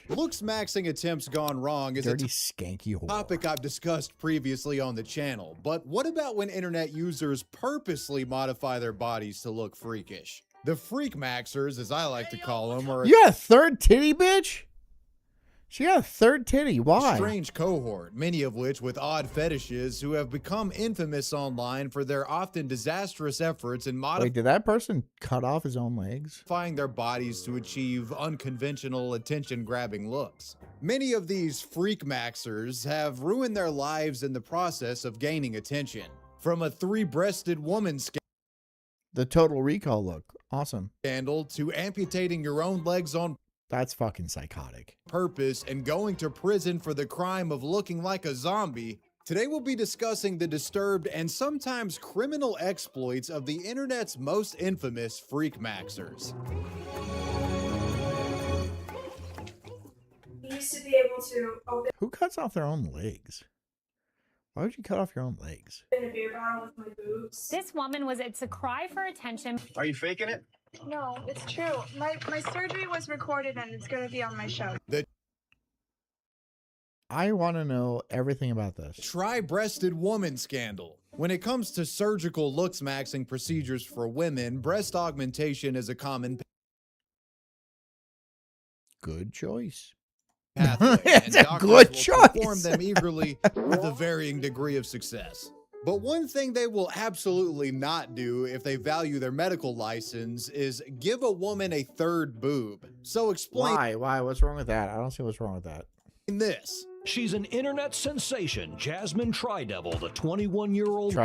Looks maxing attempts gone wrong is dirty skanky whore. topic I've discussed previously on the channel, but what about when internet users purposely modify their bodies to look freakish? The freak maxers, as I like to call them, are You got a third titty, bitch? She got a third titty. a Why? strange cohort, many of which with odd fetishes who have become infamous online for their often disastrous efforts in Wait, did that person cut off his own legs? modifying their bodies to achieve unconventional attention-grabbing looks. Many of these freak maxers have ruined their lives in the process of gaining attention. From a 3-breasted woman The Total Recall look. Awesome. scandal to amputating your own legs on That's fucking psychotic. purpose and going to prison for the crime of looking like a zombie, today we'll be discussing the disturbed and sometimes criminal exploits of the internet's most infamous freak maxers. You used to be able to open Who cuts off their own legs? Why would you cut off your own legs? a beer bottle with my boobs. This woman it's a cry for attention. Are you faking it? No, it's true. My surgery was recorded and it's going to be on my show. I want to know everything about this. Tri-breasted woman scandal. When it comes to surgical looks maxing procedures for women, breast augmentation is a common Good choice. pathway, It's and a doctors good will choice. perform them eagerly with a varying degree of success. But one thing they will absolutely not do if they value their medical license is give a woman a third boob. So explain Why? What's wrong with that? I don't see what's wrong with that. this. She's an internet sensation, Jasmine Tridevil, the 21-year-old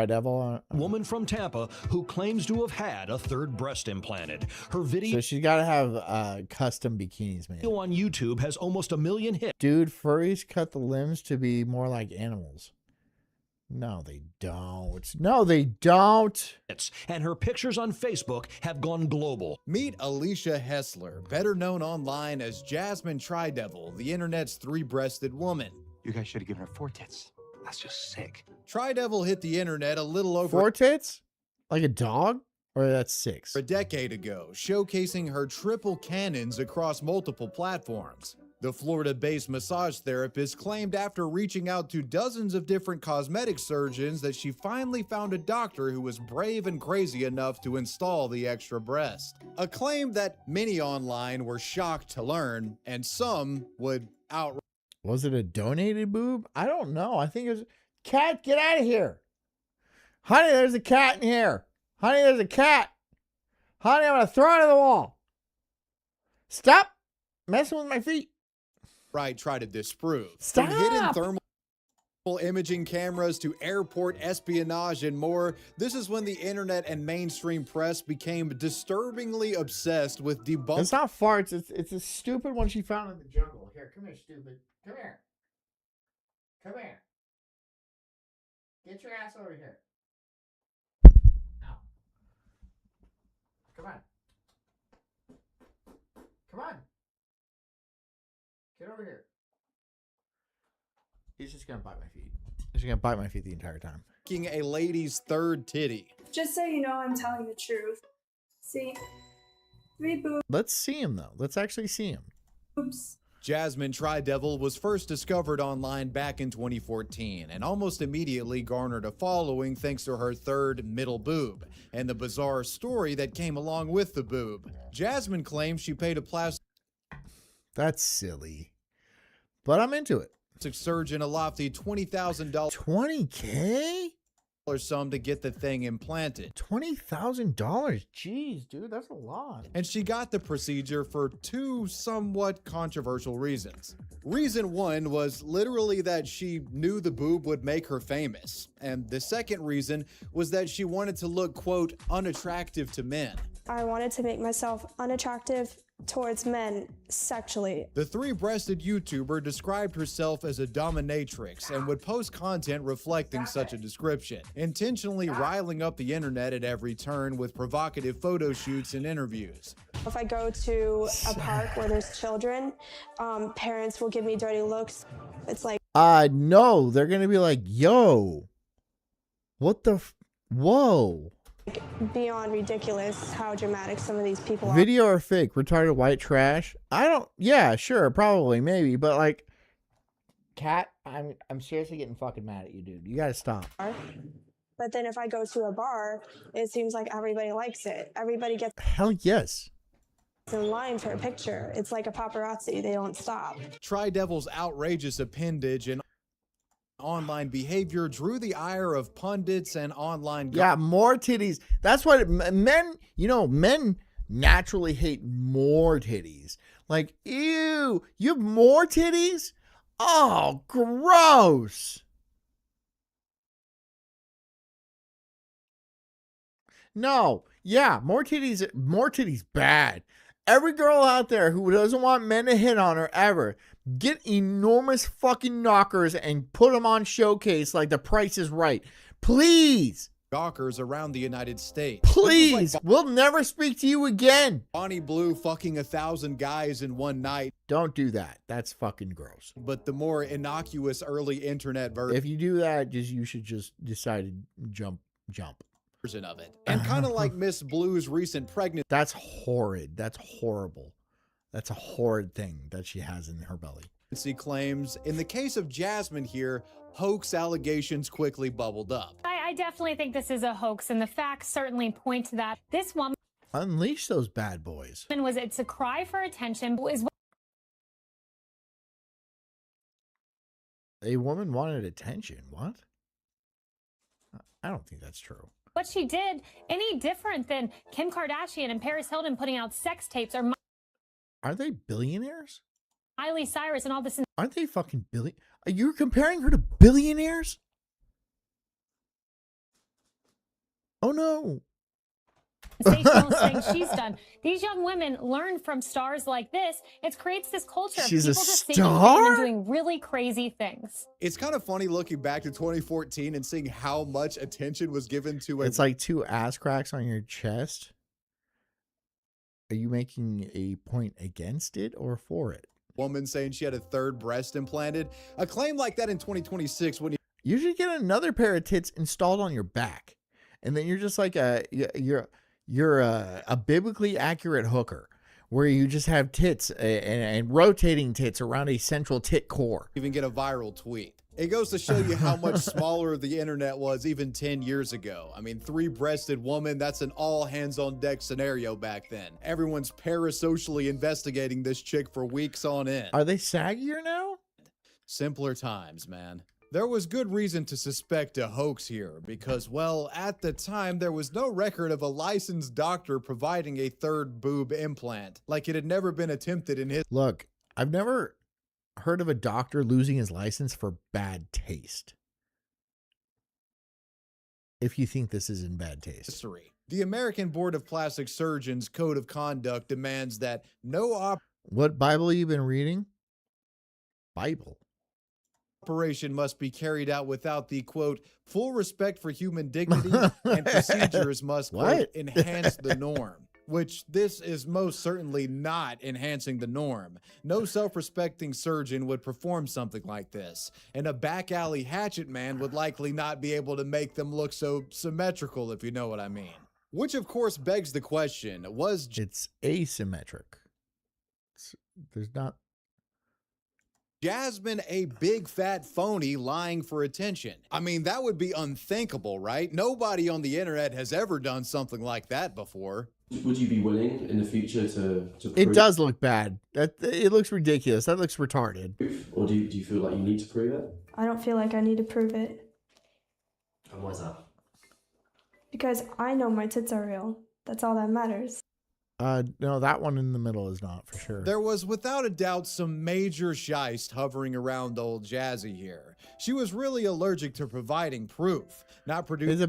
woman from Tampa who claims to have had a third breast implanted. Her video So she's got to have custom bikinis made. on YouTube has almost 1 million hits. Dude, furries cut the limbs to be more like animals. No, they don't. No, they don't. And her pictures on Facebook have gone global. Meet Alicia Hessler, better known online as Jasmine Tridevil, the internet's three-breasted woman. You guys should have given her 4 tits. That's just sick. Tridevil hit the internet a little over 4 tits? Like a dog? Or that's 6? a decade ago, showcasing her triple cannons across multiple platforms. The Florida-based massage therapist claimed after reaching out to dozens of different cosmetic surgeons that she finally found a doctor who was brave and crazy enough to install the extra breast. A claim that many online were shocked to learn, and some would outright. Was it a donated boob? I don't know. I think it was... Cat, get out of here. Honey, there's a cat in here. Honey, there's a cat. Honey, I'm going to throw it at the wall. Stop messing with my feet. Try to disprove. Stop. From hidden thermal imaging cameras to airport espionage and more, this is when the internet and mainstream press became disturbingly obsessed with debunking. It's not farts. It's a stupid one she found in the jungle. Here, come here, stupid. Come here. Come here. Get your ass over here. Now. Come on. Come on. Get over here. He's just gonna bite my feet. He's gonna bite my feet the entire time. A lady's third titty. Just so you know, I'm telling the truth. See? 3 boobs. Let's see him though. Let's actually see him. Jasmine Tridevil was first discovered online back in 2014 and almost immediately garnered a following thanks to her third middle boob and the bizarre story that came along with the boob. Jasmine claims she paid a plastic That's silly. But I'm into it. surgeon a lofty $20,000 $20K? sum to get the thing implanted. $20,000? Jeez, dude, that's a lot. And she got the procedure for 2 somewhat controversial reasons. Reason 1 was literally that she knew the boob would make her famous. And the second reason was that she wanted to look, quote, unattractive to men. I wanted to make myself unattractive towards men sexually. The three-breasted YouTuber described herself as a dominatrix and would post content reflecting such a description, intentionally riling up the internet at every turn with provocative photo shoots and interviews. If I go to a park where there's children, parents will give me dirty looks. It's like, No, they're gonna be like, yo, what the whoa. beyond ridiculous how dramatic some of these people are. Video or fake? Retarded white trash? I don't, yeah, sure, probably, maybe, but like, Cat, I'm seriously getting fucking mad at you, dude. You gotta stop. But then if I go to a bar, it seems like everybody likes it. Everybody gets Hell yes. in line for a picture. It's like a paparazzi. They don't stop. Tridevil's outrageous appendage and online behavior drew the ire of pundits and online. Yeah, more titties. That's what men, men naturally hate more titties. Like, ew, you have more titties? Oh, gross. No, yeah, more titties bad. Every girl out there who doesn't want men to hit on her ever, get enormous fucking knockers and put them on showcase like The Price is Right. Please. Gawkers around the United States. Please. We'll never speak to you again. Bonnie Blue fucking 1,000 guys in one night. Don't do that. That's fucking gross. But the more innocuous early internet version. If you do that, you should just decide to jump. Of it. And kind of like Miss Blue's recent pregnancy. That's horrid. That's horrible. That's a horrid thing that she has in her belly. Claims. In the case of Jasmine here, hoax allegations quickly bubbled up. I definitely think this is a hoax, and the facts certainly point to that. This woman Unleash those bad boys. it's a cry for attention. A woman wanted attention. What? I don't think that's true. What she did any different than Kim Kardashian and Paris Hilton putting out sex tapes or Are they billionaires? Miley Cyrus and all this. Aren't they fucking billion? Are you comparing her to billionaires? Oh no. Sensational things she's done. These young women learn from stars like this. It creates this culture of She's a people just thinking star? and doing really crazy things. It's kind of funny looking back to 2014 and seeing how much attention was given to a It's like 2 ass cracks on your chest. Are you making a point against it or for it? woman saying she had a third breast implanted. A claim like that in 2026 when you should get another pair of tits installed on your back, and then you're just like you're a biblically accurate hooker where you just have tits and rotating tits around a central tit core. even get a viral tweet. It goes to show you how much smaller the internet was even 10 years ago. I mean, 3-breasted woman, that's an all hands on deck scenario back then. Everyone's parasocially investigating this chick for weeks on end. Are they saggier now? Simpler times, man. There was good reason to suspect a hoax here because, well, at the time, there was no record of a licensed doctor providing a third boob implant, like it had never been attempted in his. Look, I've never heard of a doctor losing his license for bad taste. If you think this is in bad taste. History. The American Board of Plastic Surgeons Code of Conduct demands that no What Bible you been reading? Bible. operation must be carried out without the, quote, full respect for human dignity and procedures must, quote, What? enhance the norm. Which this is most certainly not enhancing the norm. No self-respecting surgeon would perform something like this, and a back alley hatchet man would likely not be able to make them look so symmetrical, if you know what I mean. Which of course begs the question, was It's asymmetric. There's not. Jasmine a big fat phony lying for attention? I mean, that would be unthinkable, right? Nobody on the internet has ever done something like that before. Would you be willing in the future to It prove does look bad. It looks ridiculous. That looks retarded. or do you feel like you need to prove it? I don't feel like I need to prove it And why is that? because I know my tits are real. That's all that matters. No, that one in the middle is not for sure. There was without a doubt some major shyst hovering around old Jazzy here. She was really allergic to providing proof, not It's producing a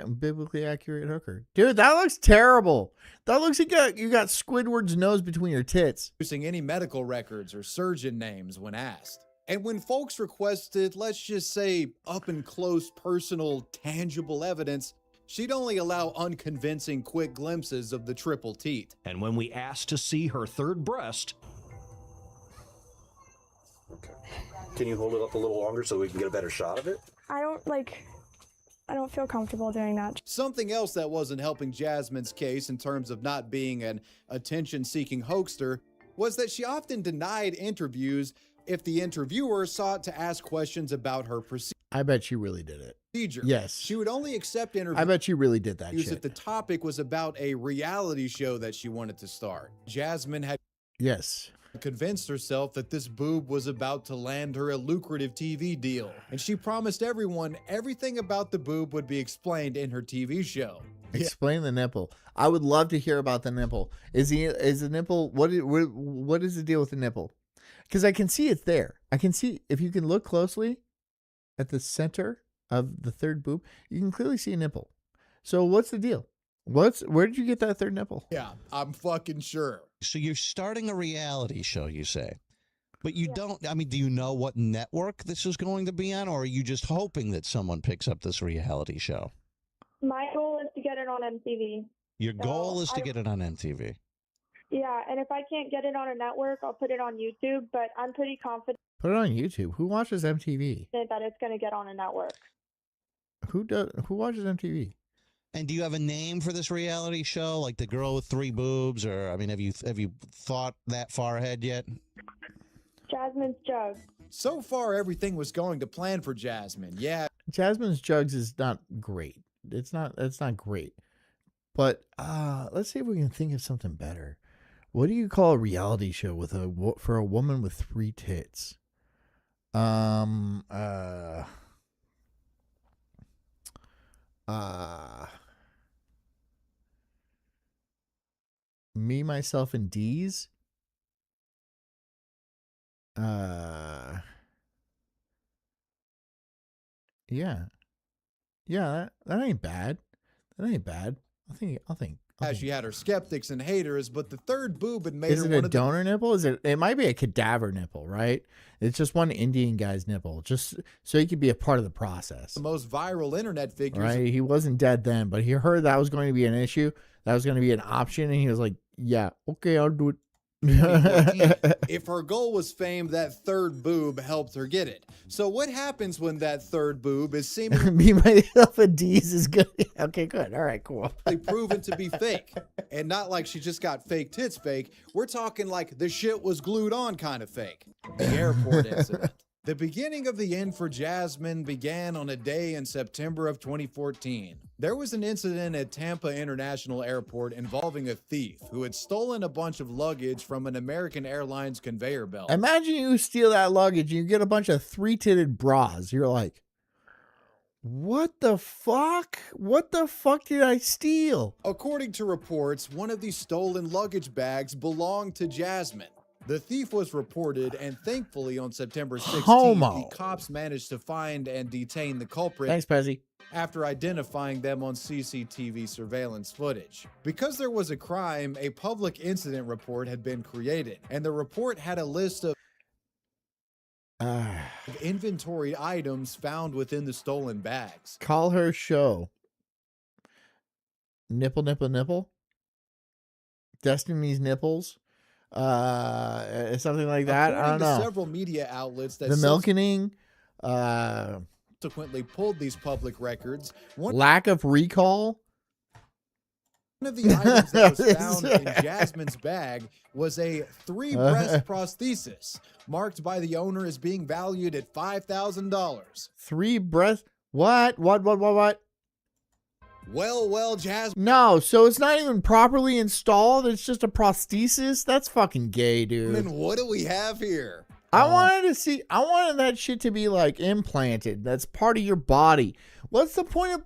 biblically accurate hooker. Dude, that looks terrible. That looks like you got Squidward's nose between your tits. any medical records or surgeon names when asked. And when folks requested, let's just say, up and close, personal, tangible evidence, she'd only allow unconvincing quick glimpses of the triple teat. And when we asked to see her third breast, Can you hold it up a little longer so we can get a better shot of it? I don't feel comfortable doing that. Something else that wasn't helping Jasmine's case in terms of not being an attention-seeking hoaxer was that she often denied interviews if the interviewer sought to ask questions about her I bet she really did it. procedure. Yes. She would only accept interviews I bet she really did that if shit. the topic was about a reality show that she wanted to start. Jasmine had Yes. convinced herself that this boob was about to land her a lucrative TV deal, and she promised everyone everything about the boob would be explained in her TV show. Explain the nipple. I would love to hear about the nipple. Is the nipple, what is the deal with the nipple? Because I can see it's there. I can see, if you can look closely at the center of the third boob, you can clearly see a nipple. So what's the deal? Where did you get that third nipple? Yeah, I'm fucking sure. So you're starting a reality show, you say, but you don't, I mean, do you know what network this is going to be on, or are you just hoping that someone picks up this reality show? My goal is to get it on MTV. Your goal is to get it on MTV. Yeah, and if I can't get it on a network, I'll put it on YouTube, but I'm pretty confident Put it on YouTube. Who watches MTV? that it's going to get on a network. Who watches MTV? And do you have a name for this reality show, like the girl with 3 boobs, or I mean, have you thought that far ahead yet? Jasmine's Jug. So far, everything was going to plan for Jasmine. Yeah. Jasmine's Jugs is not great. It's not great. But let's see if we can think of something better. What do you call a reality show with for a woman with 3 tits? Me, Myself, and D's? Yeah. Yeah, that ain't bad. That ain't bad. I think She had her skeptics and haters, but the third boob had made is her it a one of the donor nipple? It might be a cadaver nipple, right? It's just one Indian guy's nipple, just so he could be a part of the process. most viral internet figures. Right? He wasn't dead then, but he heard that was going to be an issue, that was going to be an option, and he was like, "Yeah, okay, I'll do it." If her goal was fame, that third boob helped her get it. So what happens when that third boob is seemingly Be myself a D's is good. Okay, good. All right, cool. proven to be fake? And not like she just got fake tits fake. We're talking like the shit was glued on kind of fake. The airport incident. The beginning of the end for Jasmine began on a day in September of 2014. There was an incident at Tampa International Airport involving a thief who had stolen a bunch of luggage from an American Airlines conveyor belt. Imagine you steal that luggage and you get a bunch of three-titted bras. You're like, what the fuck? What the fuck did I steal? According to reports, one of these stolen luggage bags belonged to Jasmine. The thief was reported, and thankfully on September 16th, the cops managed to find and detain the culprit. Thanks, Pezzy. After identifying them on CCTV surveillance footage. Because there was a crime, a public incident report had been created, and the report had a list of inventory items found within the stolen bags. Call her show. Nipple, nipple, nipple. Destiny's nipples. Something like that. I don't know. Several media outlets that the milking. Subsequently pulled these public records. Lack of recall. One of the items that was found in Jasmine's bag was a 3-breast prosthesis, marked by the owner as being valued at $5,000. 3 breast? What? Well, Jasmine. No, so it's not even properly installed. It's just a prosthesis. That's fucking gay, dude. I mean, what do we have here? I wanted that shit to be like implanted. That's part of your body. What's the point of?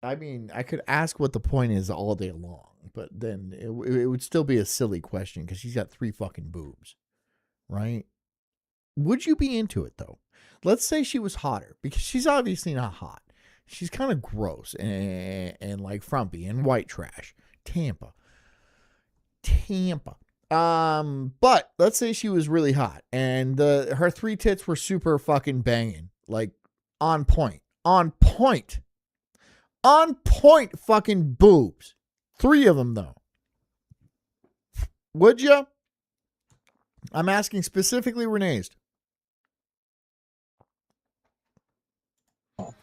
I mean, I could ask what the point is all day long, but then it would still be a silly question because she's got 3 fucking boobs, right? Would you be into it though? Let's say she was hotter, because she's obviously not hot. She's kind of gross and like frumpy and white trash. Tampa. But let's say she was really hot and her 3 tits were super fucking banging, like on point fucking boobs. 3 of them though. Would you? I'm asking specifically Renee's.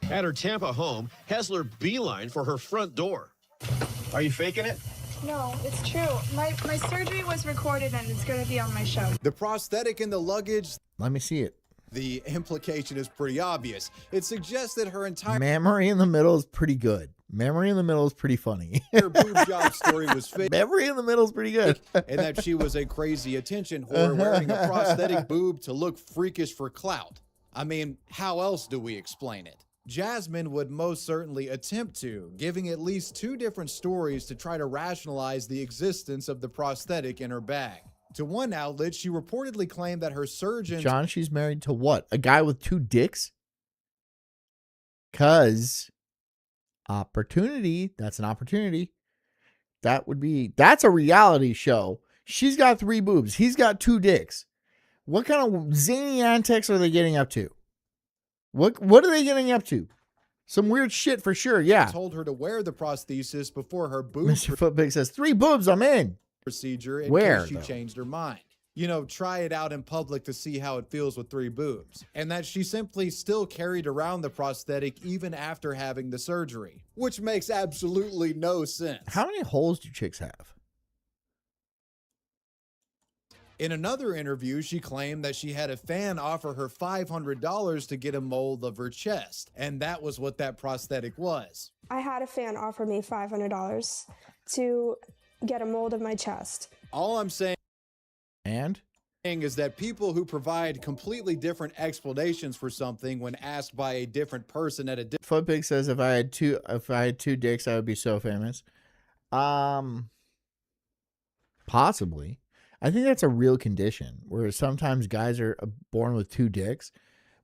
At her Tampa home, Hessler beeline for her front door. Are you faking it? No, it's true. My surgery was recorded and it's going to be on my show. The prosthetic in the luggage. Let me see it. The implication is pretty obvious. It suggests that her entire memory in the middle is pretty good. Memory in the middle is pretty funny. Her boob job story was fake. Memory in the middle is pretty good. And that she was a crazy attention whore wearing a prosthetic boob to look freakish for clout. I mean, how else do we explain it? Jasmine would most certainly attempt to, giving at least 2 different stories to try to rationalize the existence of the prosthetic in her bag. To one outlet, she reportedly claimed that her surgeon... John, she's married to what? A guy with 2 dicks? 'Cause opportunity. That's an opportunity. That's a reality show. She's got 3 boobs. He's got 2 dicks. What kind of zany antics are they getting up to? What are they getting up to? Some weird shit for sure, yeah. Told her to wear the prosthesis before her boob... Mr. Footbig says, 3 boobs, I'm in. ...procedure in case she changed her mind. You know, try it out in public to see how it feels with 3 boobs. And that she simply still carried around the prosthetic even after having the surgery. Which makes absolutely no sense. How many holes do chicks have? In another interview, she claimed that she had a fan offer her $500 to get a mold of her chest, and that was what that prosthetic was. I had a fan offer me $500 to get a mold of my chest. All I'm saying is that people who provide completely different explanations for something when asked by a different person at a different... Footpig says if I had two dicks, I would be so famous. Possibly. I think that's a real condition where sometimes guys are born with 2 dicks,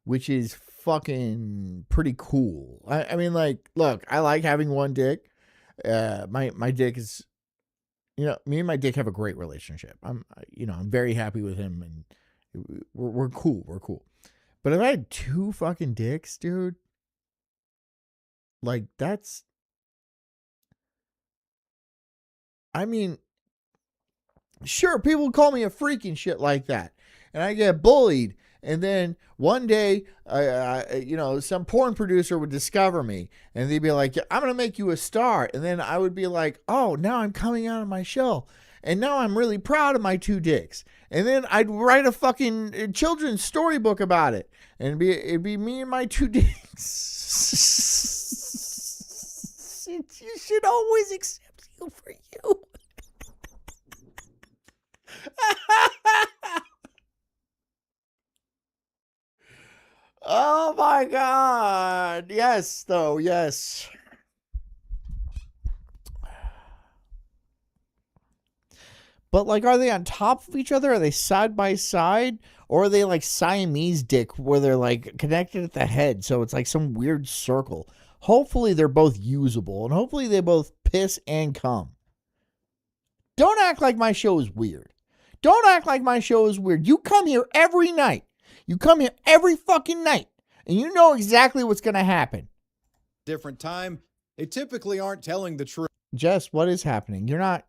which is fucking pretty cool. I mean, like, look, I like having 1 dick. My dick is, me and my dick have a great relationship. I'm very happy with him, and we're cool. We're cool. But if I had 2 fucking dicks, dude, like that's, I mean, sure, people call me a freak and shit like that, and I get bullied. And then one day, some porn producer would discover me, and they'd be like, "I'm gonna make you a star." And then I would be like, "Oh, now I'm coming out of my shell, and now I'm really proud of my 2 dicks." And then I'd write a fucking children's storybook about it, and it'd be me and my 2 dicks. You should always accept you for you. Oh my God. Yes, though. Yes. But like, are they on top of each other? Are they side by side? Or are they like Siamese dick where they're like connected at the head? So it's like some weird circle. Hopefully they're both usable, and hopefully they both piss and cum. Don't act like my show is weird. Don't act like my show is weird. You come here every night. You come here every fucking night, and you know exactly what's going to happen. Different time. They typically aren't telling the truth. Jess, what is happening? You're not.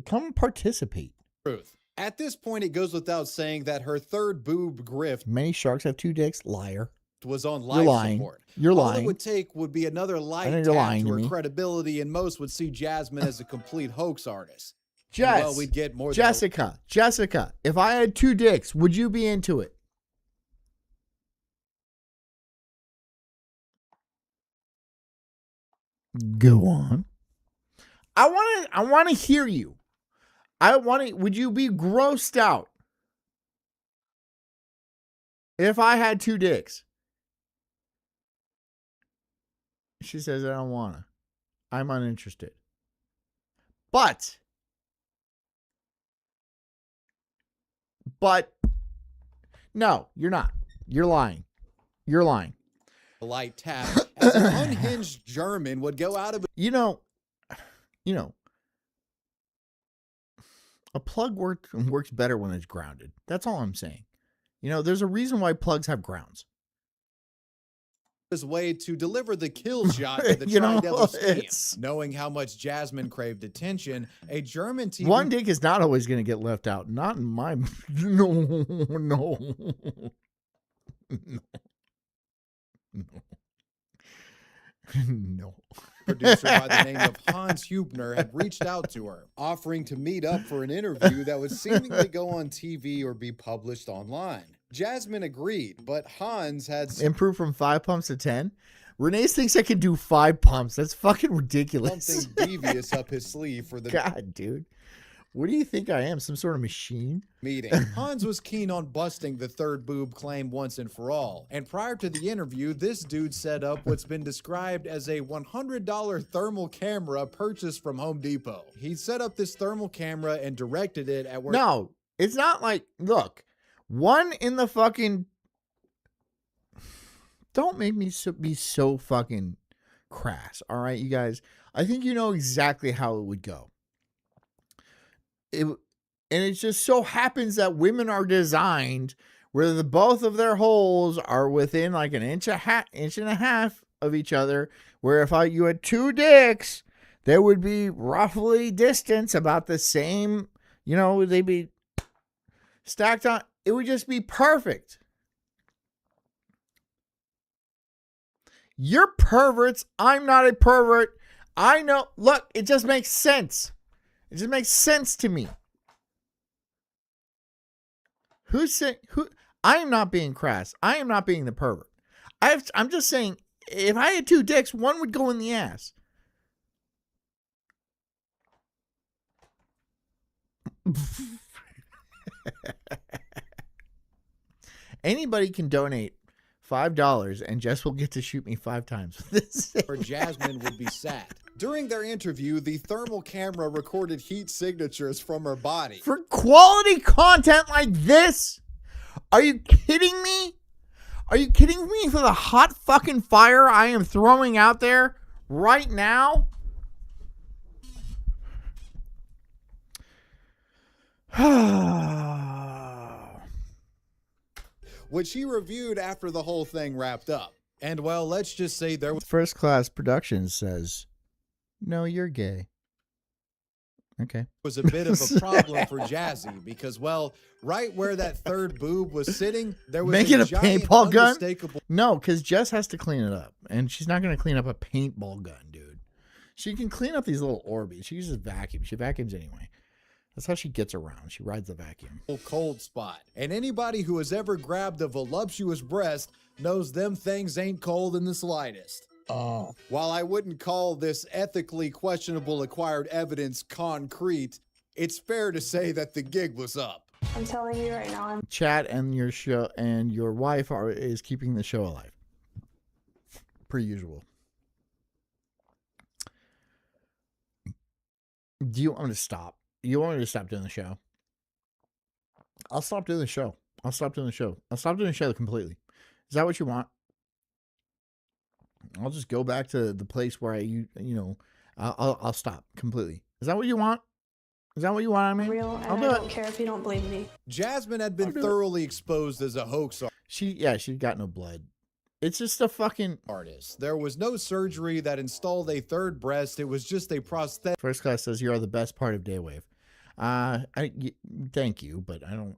Come participate. Truth. At this point, it goes without saying that her third boob grift. Many sharks have 2 dicks. Liar. Was on life support. You're All lying. it would take would be another light tap to her credibility, and most would see Jasmine as a complete hoax artist. Well, we'd get more. Jessica, if I had 2 dicks, would you be into it? Go on. I want to hear you. Would you be grossed out if I had 2 dicks? She says, I don't want to. I'm uninterested. But no, you're not. You're lying. You're lying. A light tap as an unhinged German would go out of. A plug works better when it's grounded. That's all I'm saying. There's a reason why plugs have grounds. His way to deliver the kill shot to the Tri-Devil scam. Knowing how much Jasmine craved attention, a German TV... 1 dick is not always going to get left out. Not in my... No. No. Producer by the name of Hans Hubner had reached out to her, offering to meet up for an interview that would seemingly go on TV or be published online. Jasmine agreed, but Hans had improved from 5 pumps to 10. Renee thinks I can do 5 pumps. That's fucking ridiculous. Something devious up his sleeve for the God, dude. What do you think I am? Some sort of machine? Meeting. Hans was keen on busting the third boob claim once and for all. And prior to the interview, this dude set up what's been described as a $100 thermal camera purchased from Home Depot. He set up this thermal camera and directed it at where... No, it's not like, look, one in the fucking... Don't make me be so fucking crass, all right, you guys? I think you know exactly how it would go. And it just so happens that women are designed where both of their holes are within like an inch and a half of each other. Where if you had 2 dicks, they would be roughly distance about the same. They'd be stacked on. It would just be perfect. You're perverts. I'm not a pervert. I know. Look, it just makes sense. It just makes sense to me. Who's saying who? I am not being crass. I am not being the pervert. I'm just saying, if I had 2 dicks, one would go in the ass. Anybody can donate $5 and Jess will get to shoot me 5 times. Or Jasmine would be sat. During their interview, the thermal camera recorded heat signatures from her body. For quality content like this? Are you kidding me? Are you kidding me for the hot fucking fire I am throwing out there right now? Which he reviewed after the whole thing wrapped up. And well, let's just say there was First Class Productions says, no, you're gay. Okay. was a bit of a problem for Jazzy because, well, right where that third boob was sitting, there was Make it a giant, paintball gun? unmistakable No, because Jess has to clean it up. And she's not going to clean up a paintball gun, dude. She can clean up these little Orbeez. She uses vacuum. She vacuums anyway. That's how she gets around. She rides the vacuum. cold spot. And anybody who has ever grabbed a voluptuous breast knows them things ain't cold in the slightest. Oh. While I wouldn't call this ethically questionable acquired evidence concrete, it's fair to say that the gig was up. I'm telling you right now, Chat and your show and your wife is keeping the show alive. Per usual. Do you want me to stop? You want me to stop doing the show? I'll stop doing the show. I'll stop doing the show. I'll stop doing the show completely. Is that what you want? I'll just go back to the place where I'll stop completely. Is that what you want? Is that what you want? I mean, real, and I'll I do don't it. care if you don't believe me. Jasmine had been thoroughly exposed as a hoax She got no blood. It's just a fucking artist. There was no surgery that installed a third breast. It was just a prosthetic. First Class says you are the best part of Daywave. Thank you, but I don't.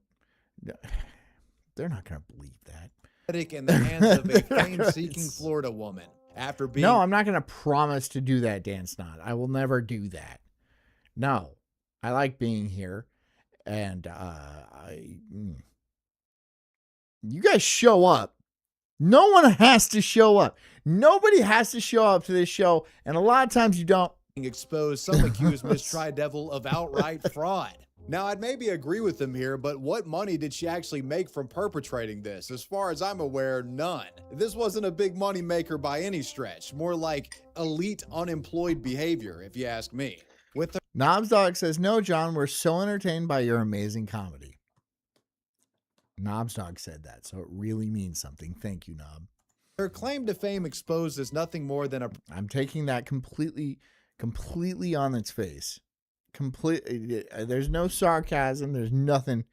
They're not gonna believe that. In the hands of a fame-seeking Florida woman. After being No, I'm not gonna promise to do that, Dan Snot. I will never do that. No, I like being here, and you guys show up. No one has to show up. Nobody has to show up to this show, and a lot of times you don't. Exposed, some accused Miss Tri-Devil of outright fraud. Now, I'd maybe agree with them here, but what money did she actually make from perpetrating this? As far as I'm aware, none. This wasn't a big money maker by any stretch, more like elite unemployed behavior, if you ask me. With Knobs Dog says, no, John, we're so entertained by your amazing comedy. Knobs Dog said that, so it really means something. Thank you, Knob. her claim to fame exposed as nothing more than a... I'm taking that completely on its face. There's no sarcasm. There's nothing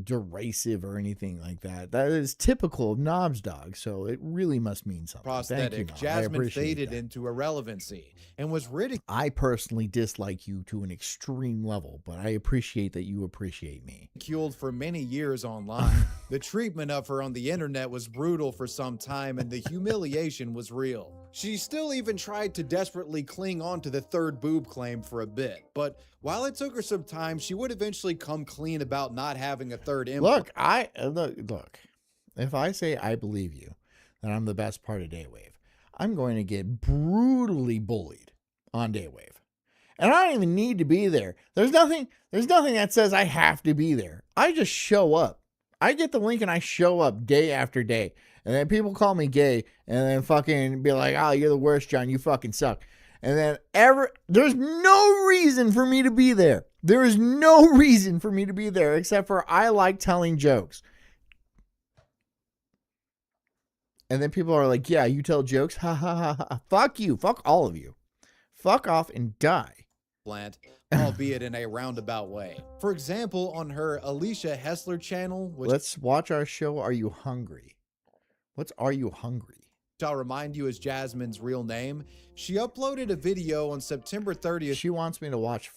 derisive or anything like that. That is typical of Knobs Dog, so it really must mean something. prosthetic. Thank you, Knob. I Jasmine appreciate faded that. into irrelevancy and was ridiculed. I personally dislike you to an extreme level, but I appreciate that you appreciate me. Ridiculed for many years online. The treatment of her on the internet was brutal for some time, and the humiliation was real. She still even tried to desperately cling on to the third boob claim for a bit, but while it took her some time, she would eventually come clean about not having a third implant. Look. If I say I believe you that I'm the best part of Daywave, I'm going to get brutally bullied on Daywave. And I don't even need to be there. There's nothing that says I have to be there. I just show up. I get the link and I show up day after day. And then people call me gay and then fucking be like, oh, you're the worst, John. You fucking suck. And then there's no reason for me to be there. There is no reason for me to be there except for I like telling jokes. And then people are like, yeah, you tell jokes? Ha ha ha ha. Fuck you. Fuck all of you. Fuck off and die. Albeit in a roundabout way. For example, on her Alicia Hessler channel, which Let's watch our show, Are You Hungry? What's Are You Hungry? I'll remind you is Jasmine's real name, she uploaded a video on September 30th. She wants me to watch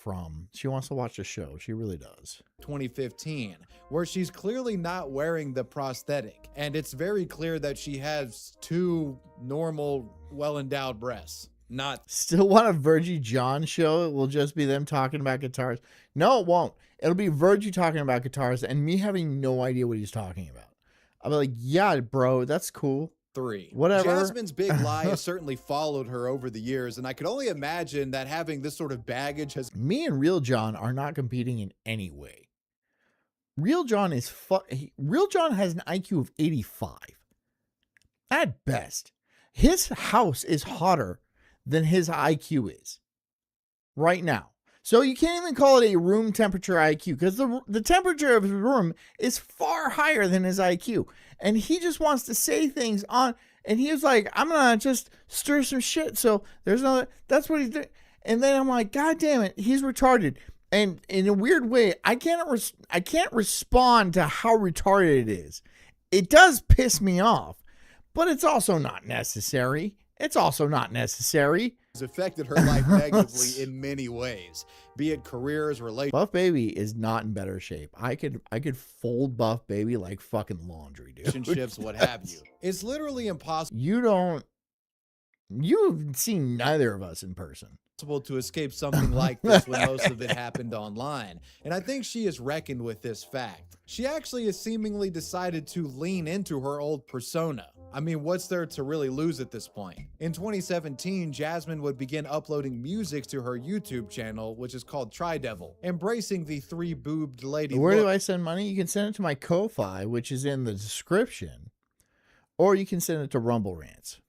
She wants to watch the show. She really does. 2015, where she's clearly not wearing the prosthetic, and it's very clear that she has two normal, well-endowed breasts. Not Still want a Virgie John show? It will just be them talking about guitars. No, it won't. It'll be Virgie talking about guitars and me having no idea what he's talking about. I'll be like, yeah, bro, that's cool. 3. Whatever. Jasmine's big lie has certainly followed her over the years, and I could only imagine that having this sort of baggage has... Me and Real John are not competing in any way. Real John has an IQ of 85. At best. His house is hotter than his IQ is right now. So you can't even call it a room temperature IQ because the temperature of his room is far higher than his IQ. And he just wants to say things on, and he was like, I'm going to just stir some shit. So there's no, that's what he's doing. And then I'm like, God damn it, he's retarded. And in a weird way, I can't respond to how retarded it is. It does piss me off, but it's also not necessary. It's affected her life negatively in many ways, be it careers, relationships. Buff Baby is not in better shape. I could fold Buff Baby like fucking laundry, dude. Relationships, what have you. It's literally impossible. You've seen neither of us in person. To escape something like this when most of it happened online. And I think she has reckoned with this fact. She actually has seemingly decided to lean into her old persona. I mean, what's there to really lose at this point? In 2017, Jasmine would begin uploading music to her YouTube channel, which is called Tri-Devil, embracing the three-boobed lady Where look. do I send money? You can send it to my Ko-Fi, which is in the description, or you can send it to Rumble Rants.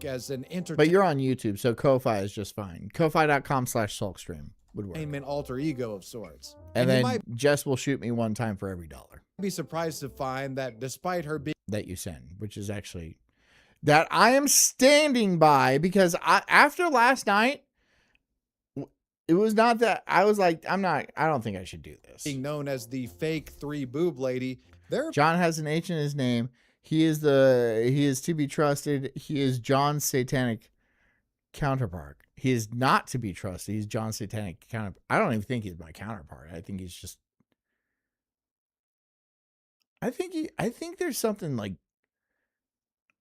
As an But you're on YouTube, so Ko-Fi is just fine. Ko-Fi.com/sulkstream would work. Entertainment alter ego of sorts. And then you might Jess will shoot me one time for every $1. be surprised to find that despite her being that you send, which is actually that I am standing by, because after last night, it was not that I was like, I don't think I should do this. being known as the fake three-boob lady, John has an H in his name. He is to be trusted. He is John's satanic counterpart. He is not to be trusted. He's John's satanic counterpart. I don't even think he's my counterpart. I think he's just, I think there's something like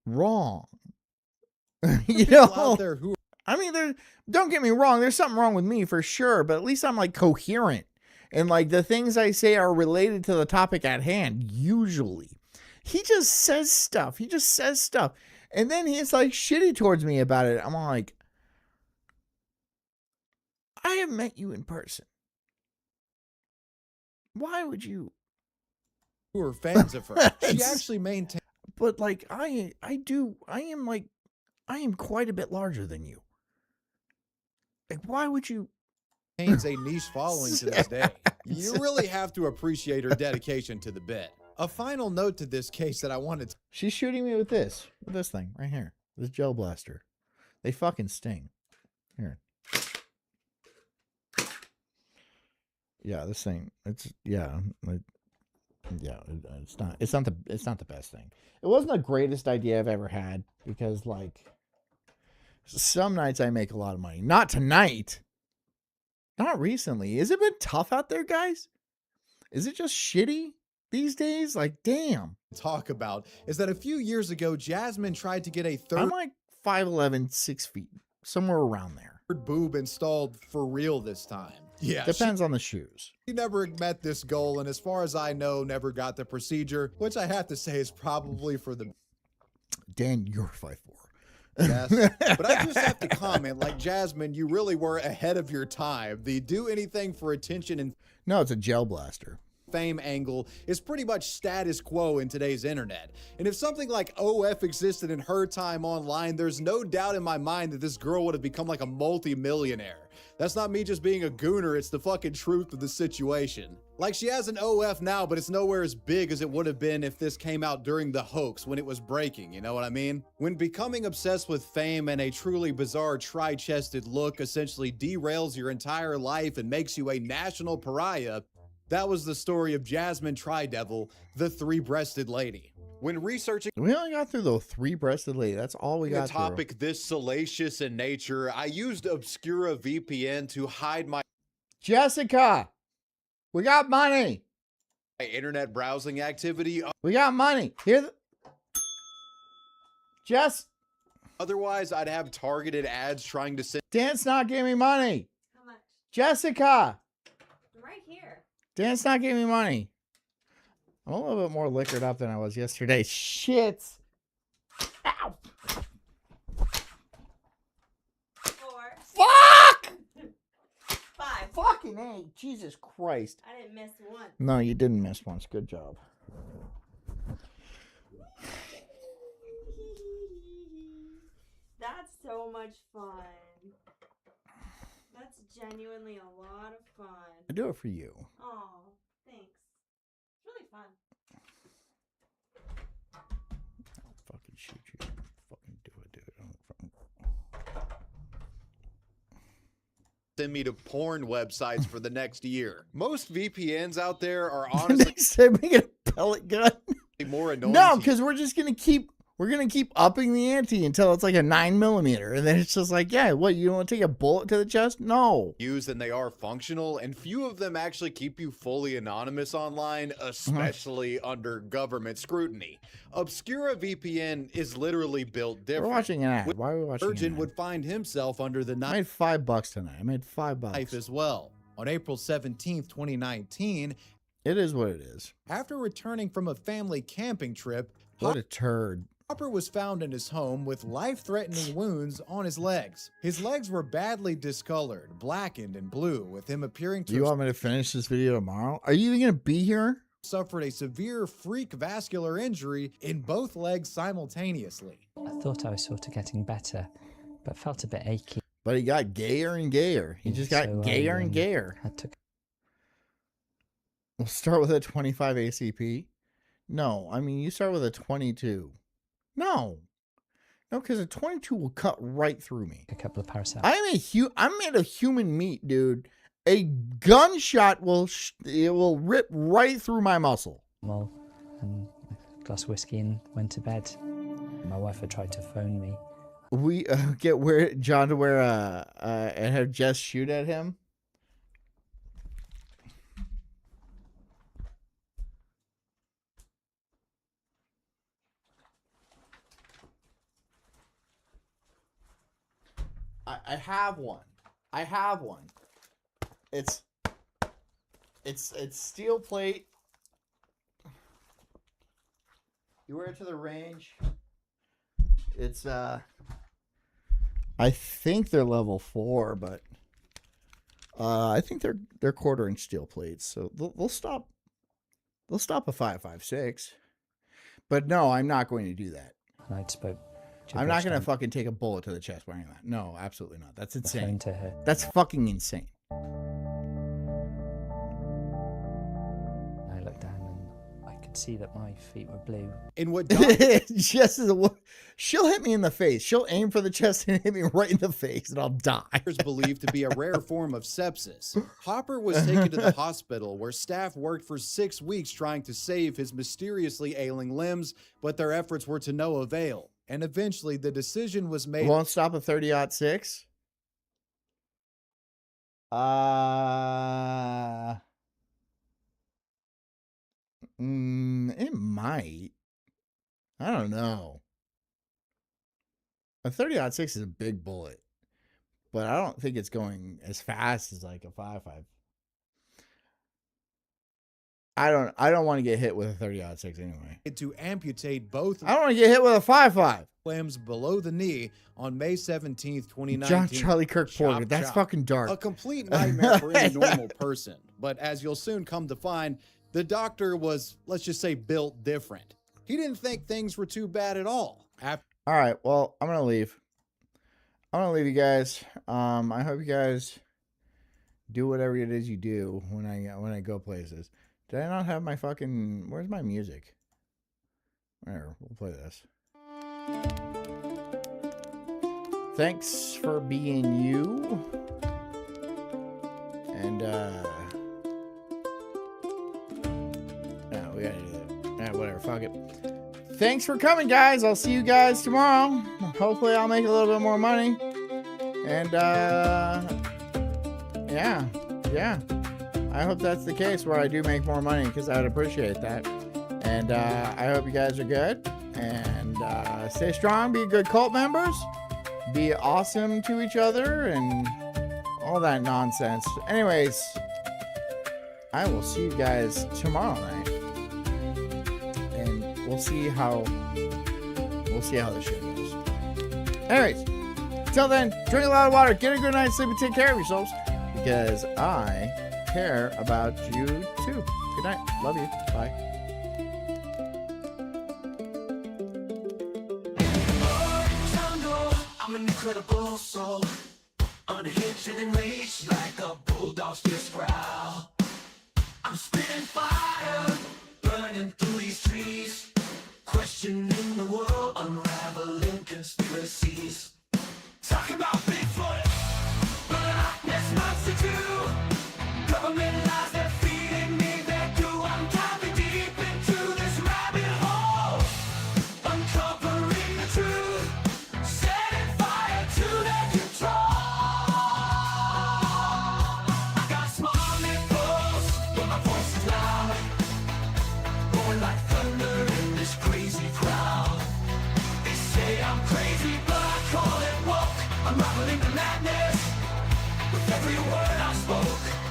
wrong. You know, out there who I mean, don't get me wrong, there's something wrong with me for sure, but at least I'm like coherent. And like the things I say are related to the topic at hand, usually. He just says stuff. And then he's like shitty towards me about it. I'm like, I have met you in person. Why would you? who are fans of her. She actually maintains. But like I am quite a bit larger than you. Like, why would you? Maintains a niche following to this day. You really have to appreciate her dedication to the bit. A final note to this case that I wanted to. She's shooting me with this thing right here. This gel blaster. They fucking sting. Here. Yeah, this thing. It's not the best thing. It wasn't the greatest idea I've ever had, because like some nights I make a lot of money. Not tonight. Not recently. Has it been tough out there, guys? Is it just shitty these days? Like, damn. Talk about is that a few years ago, Jasmine tried to get a third. I'm like 5'11", 6 feet, somewhere around there. Boob installed for real this time. Yeah, depends on the shoes. She never met this goal, and as far as I know, never got the procedure, which I have to say is probably for the. Dan, you're 5'4". Yes, but I just have to comment, like, Jasmine, you really were ahead of your time. The do anything for attention and no, it's a gel blaster. Fame angle is pretty much status quo in today's internet. And if something like OF existed in her time online, there's no doubt in my mind that this girl would have become like a multi-millionaire. That's not me just being a gooner, it's the fucking truth of the situation. Like, she has an OF now, but it's nowhere as big as it would have been if this came out during the hoax when it was breaking, you know what I mean? When becoming obsessed with fame and a truly bizarre tri-chested look essentially derails your entire life and makes you a national pariah, that was the story of Jasmine Tri-Devil, the three-breasted lady. When researching, we only got through the three-breasted lady. That's all we got. The topic this salacious in nature, I used Obscura VPN to hide my Jessica. We got money. My internet browsing activity. We got money. Here, Jess. Otherwise, I'd have targeted ads trying to send. Dan's not giving me money. How much? Jessica. I'm right here. Dan's not giving me money. I'm a little bit more liquored up than I was yesterday. Shit. Ow. 4. Fuck! 5. Fucking A. Jesus Christ. I didn't miss one. No, you didn't miss once. Good job. That's so much much fun. That's genuinely a lot of fun. I do it for you. Oh, thanks. It's really fun. I'll fucking shoot you. Fucking do it, dude. Send me to porn websites for the next year. Most VPNs out there are honestly Next time we get a pellet gun. more annoying. No, to because we're just gonna keep upping the ante until it's like a 9mm, and then it's just like, yeah, what, you don't want to take a bullet to the chest? No. use than they are functional, and few of them actually keep you fully anonymous online, especially under government scrutiny. Obscura VPN is literally built different. We're watching an ad. Why are we watching an Virgin ad? would find himself under the I made $5 tonight. I made $5. knife as well. On April 17th, 2019, It is what it is. after returning from a family camping trip, What a turd. Hopper was found in his home with life-threatening wounds on his legs. His legs were badly discolored, blackened, and blue, with him appearing to You want me to finish this video tomorrow? Are you even gonna be here? suffered a severe freak vascular injury in both legs simultaneously. I thought I was sort of getting better, but felt a bit achy. But he got gayer and gayer. He just got So gayer I, and gayer. I took We'll start with a 25 ACP. No, I mean, you start with a 22. No, because a 22 will cut right through me. a couple of paracetamol. I'm made of human meat, dude. A gunshot will rip right through my muscle. And a glass of whiskey and went to bed. My wife had tried to phone me. We get John to wear and have Jess shoot at him. I have one. I have one. It's steel plate. You wear it to the range. It's I think they're level 4, but I think they're 1/4-inch steel plates, so they'll stop a 5.56. But no, I'm not going to do that. And I'd spoke. I'm not going to fucking take a bullet to the chest wearing that. No, absolutely not. That's insane. phone to her. That's fucking insane. I looked down and I could see that my feet were blue. In what Jess is she'll hit me in the face. She'll aim for the chest and hit me right in the face, and I'll die. Doctors believe to be a rare form of sepsis. Hopper was taken to the hospital where staff worked for 6 weeks trying to save his mysteriously ailing limbs, but their efforts were to no avail. And eventually the decision was made. Won't stop a 30-06. It might. I don't know. A 30-06 is a big bullet, but I don't think it's going as fast as like a 5.5. I don't want to get hit with a 30-06 anyway. To amputate both. I don't want to get hit with a 5.5. Limbs below the knee on May 17th, 2019. John Charlie Kirk Porter. Chop, That's chop. fucking dark. A complete nightmare for any normal person. But as you'll soon come to find, the doctor was, let's just say, built different. He didn't think things were too bad at all. All right, well, I'm gonna leave. I'm gonna leave you guys. I hope you guys do whatever it is you do when I go places. Did I not have my fucking? Where's my music? There, we'll play this. Thanks for being you. And no, we gotta do that. Whatever, fuck it. Thanks for coming, guys. I'll see you guys tomorrow. Hopefully I'll make a little bit more money. And yeah. I hope that's the case where I do make more money, because I would appreciate that. And I hope you guys are good. And stay strong. Be good cult members. Be awesome to each other and all that nonsense. Anyways, I will see you guys tomorrow night. And we'll see how the show goes. Anyways, until then, drink a lot of water, get a good night's sleep, and take care of yourselves, because I care about you too. Good night. Love you. Bye. I'm incredible soul, unhinged and enraged like a bulldog's fierce growl. I'm spitting fire, burning through these trees, questioning the world, unraveling conspiracies. Talking about Bigfoot, but a Loch Ness monster too. Government lies, they're feeding me their goo. I'm diving deep into this rabbit hole, uncovering the truth, setting fire to their control. I got small nipples, but my voice is loud, going like thunder in this crazy crowd. They say I'm crazy, but I call it woke. I'm unraveling the madness with every word I spoke.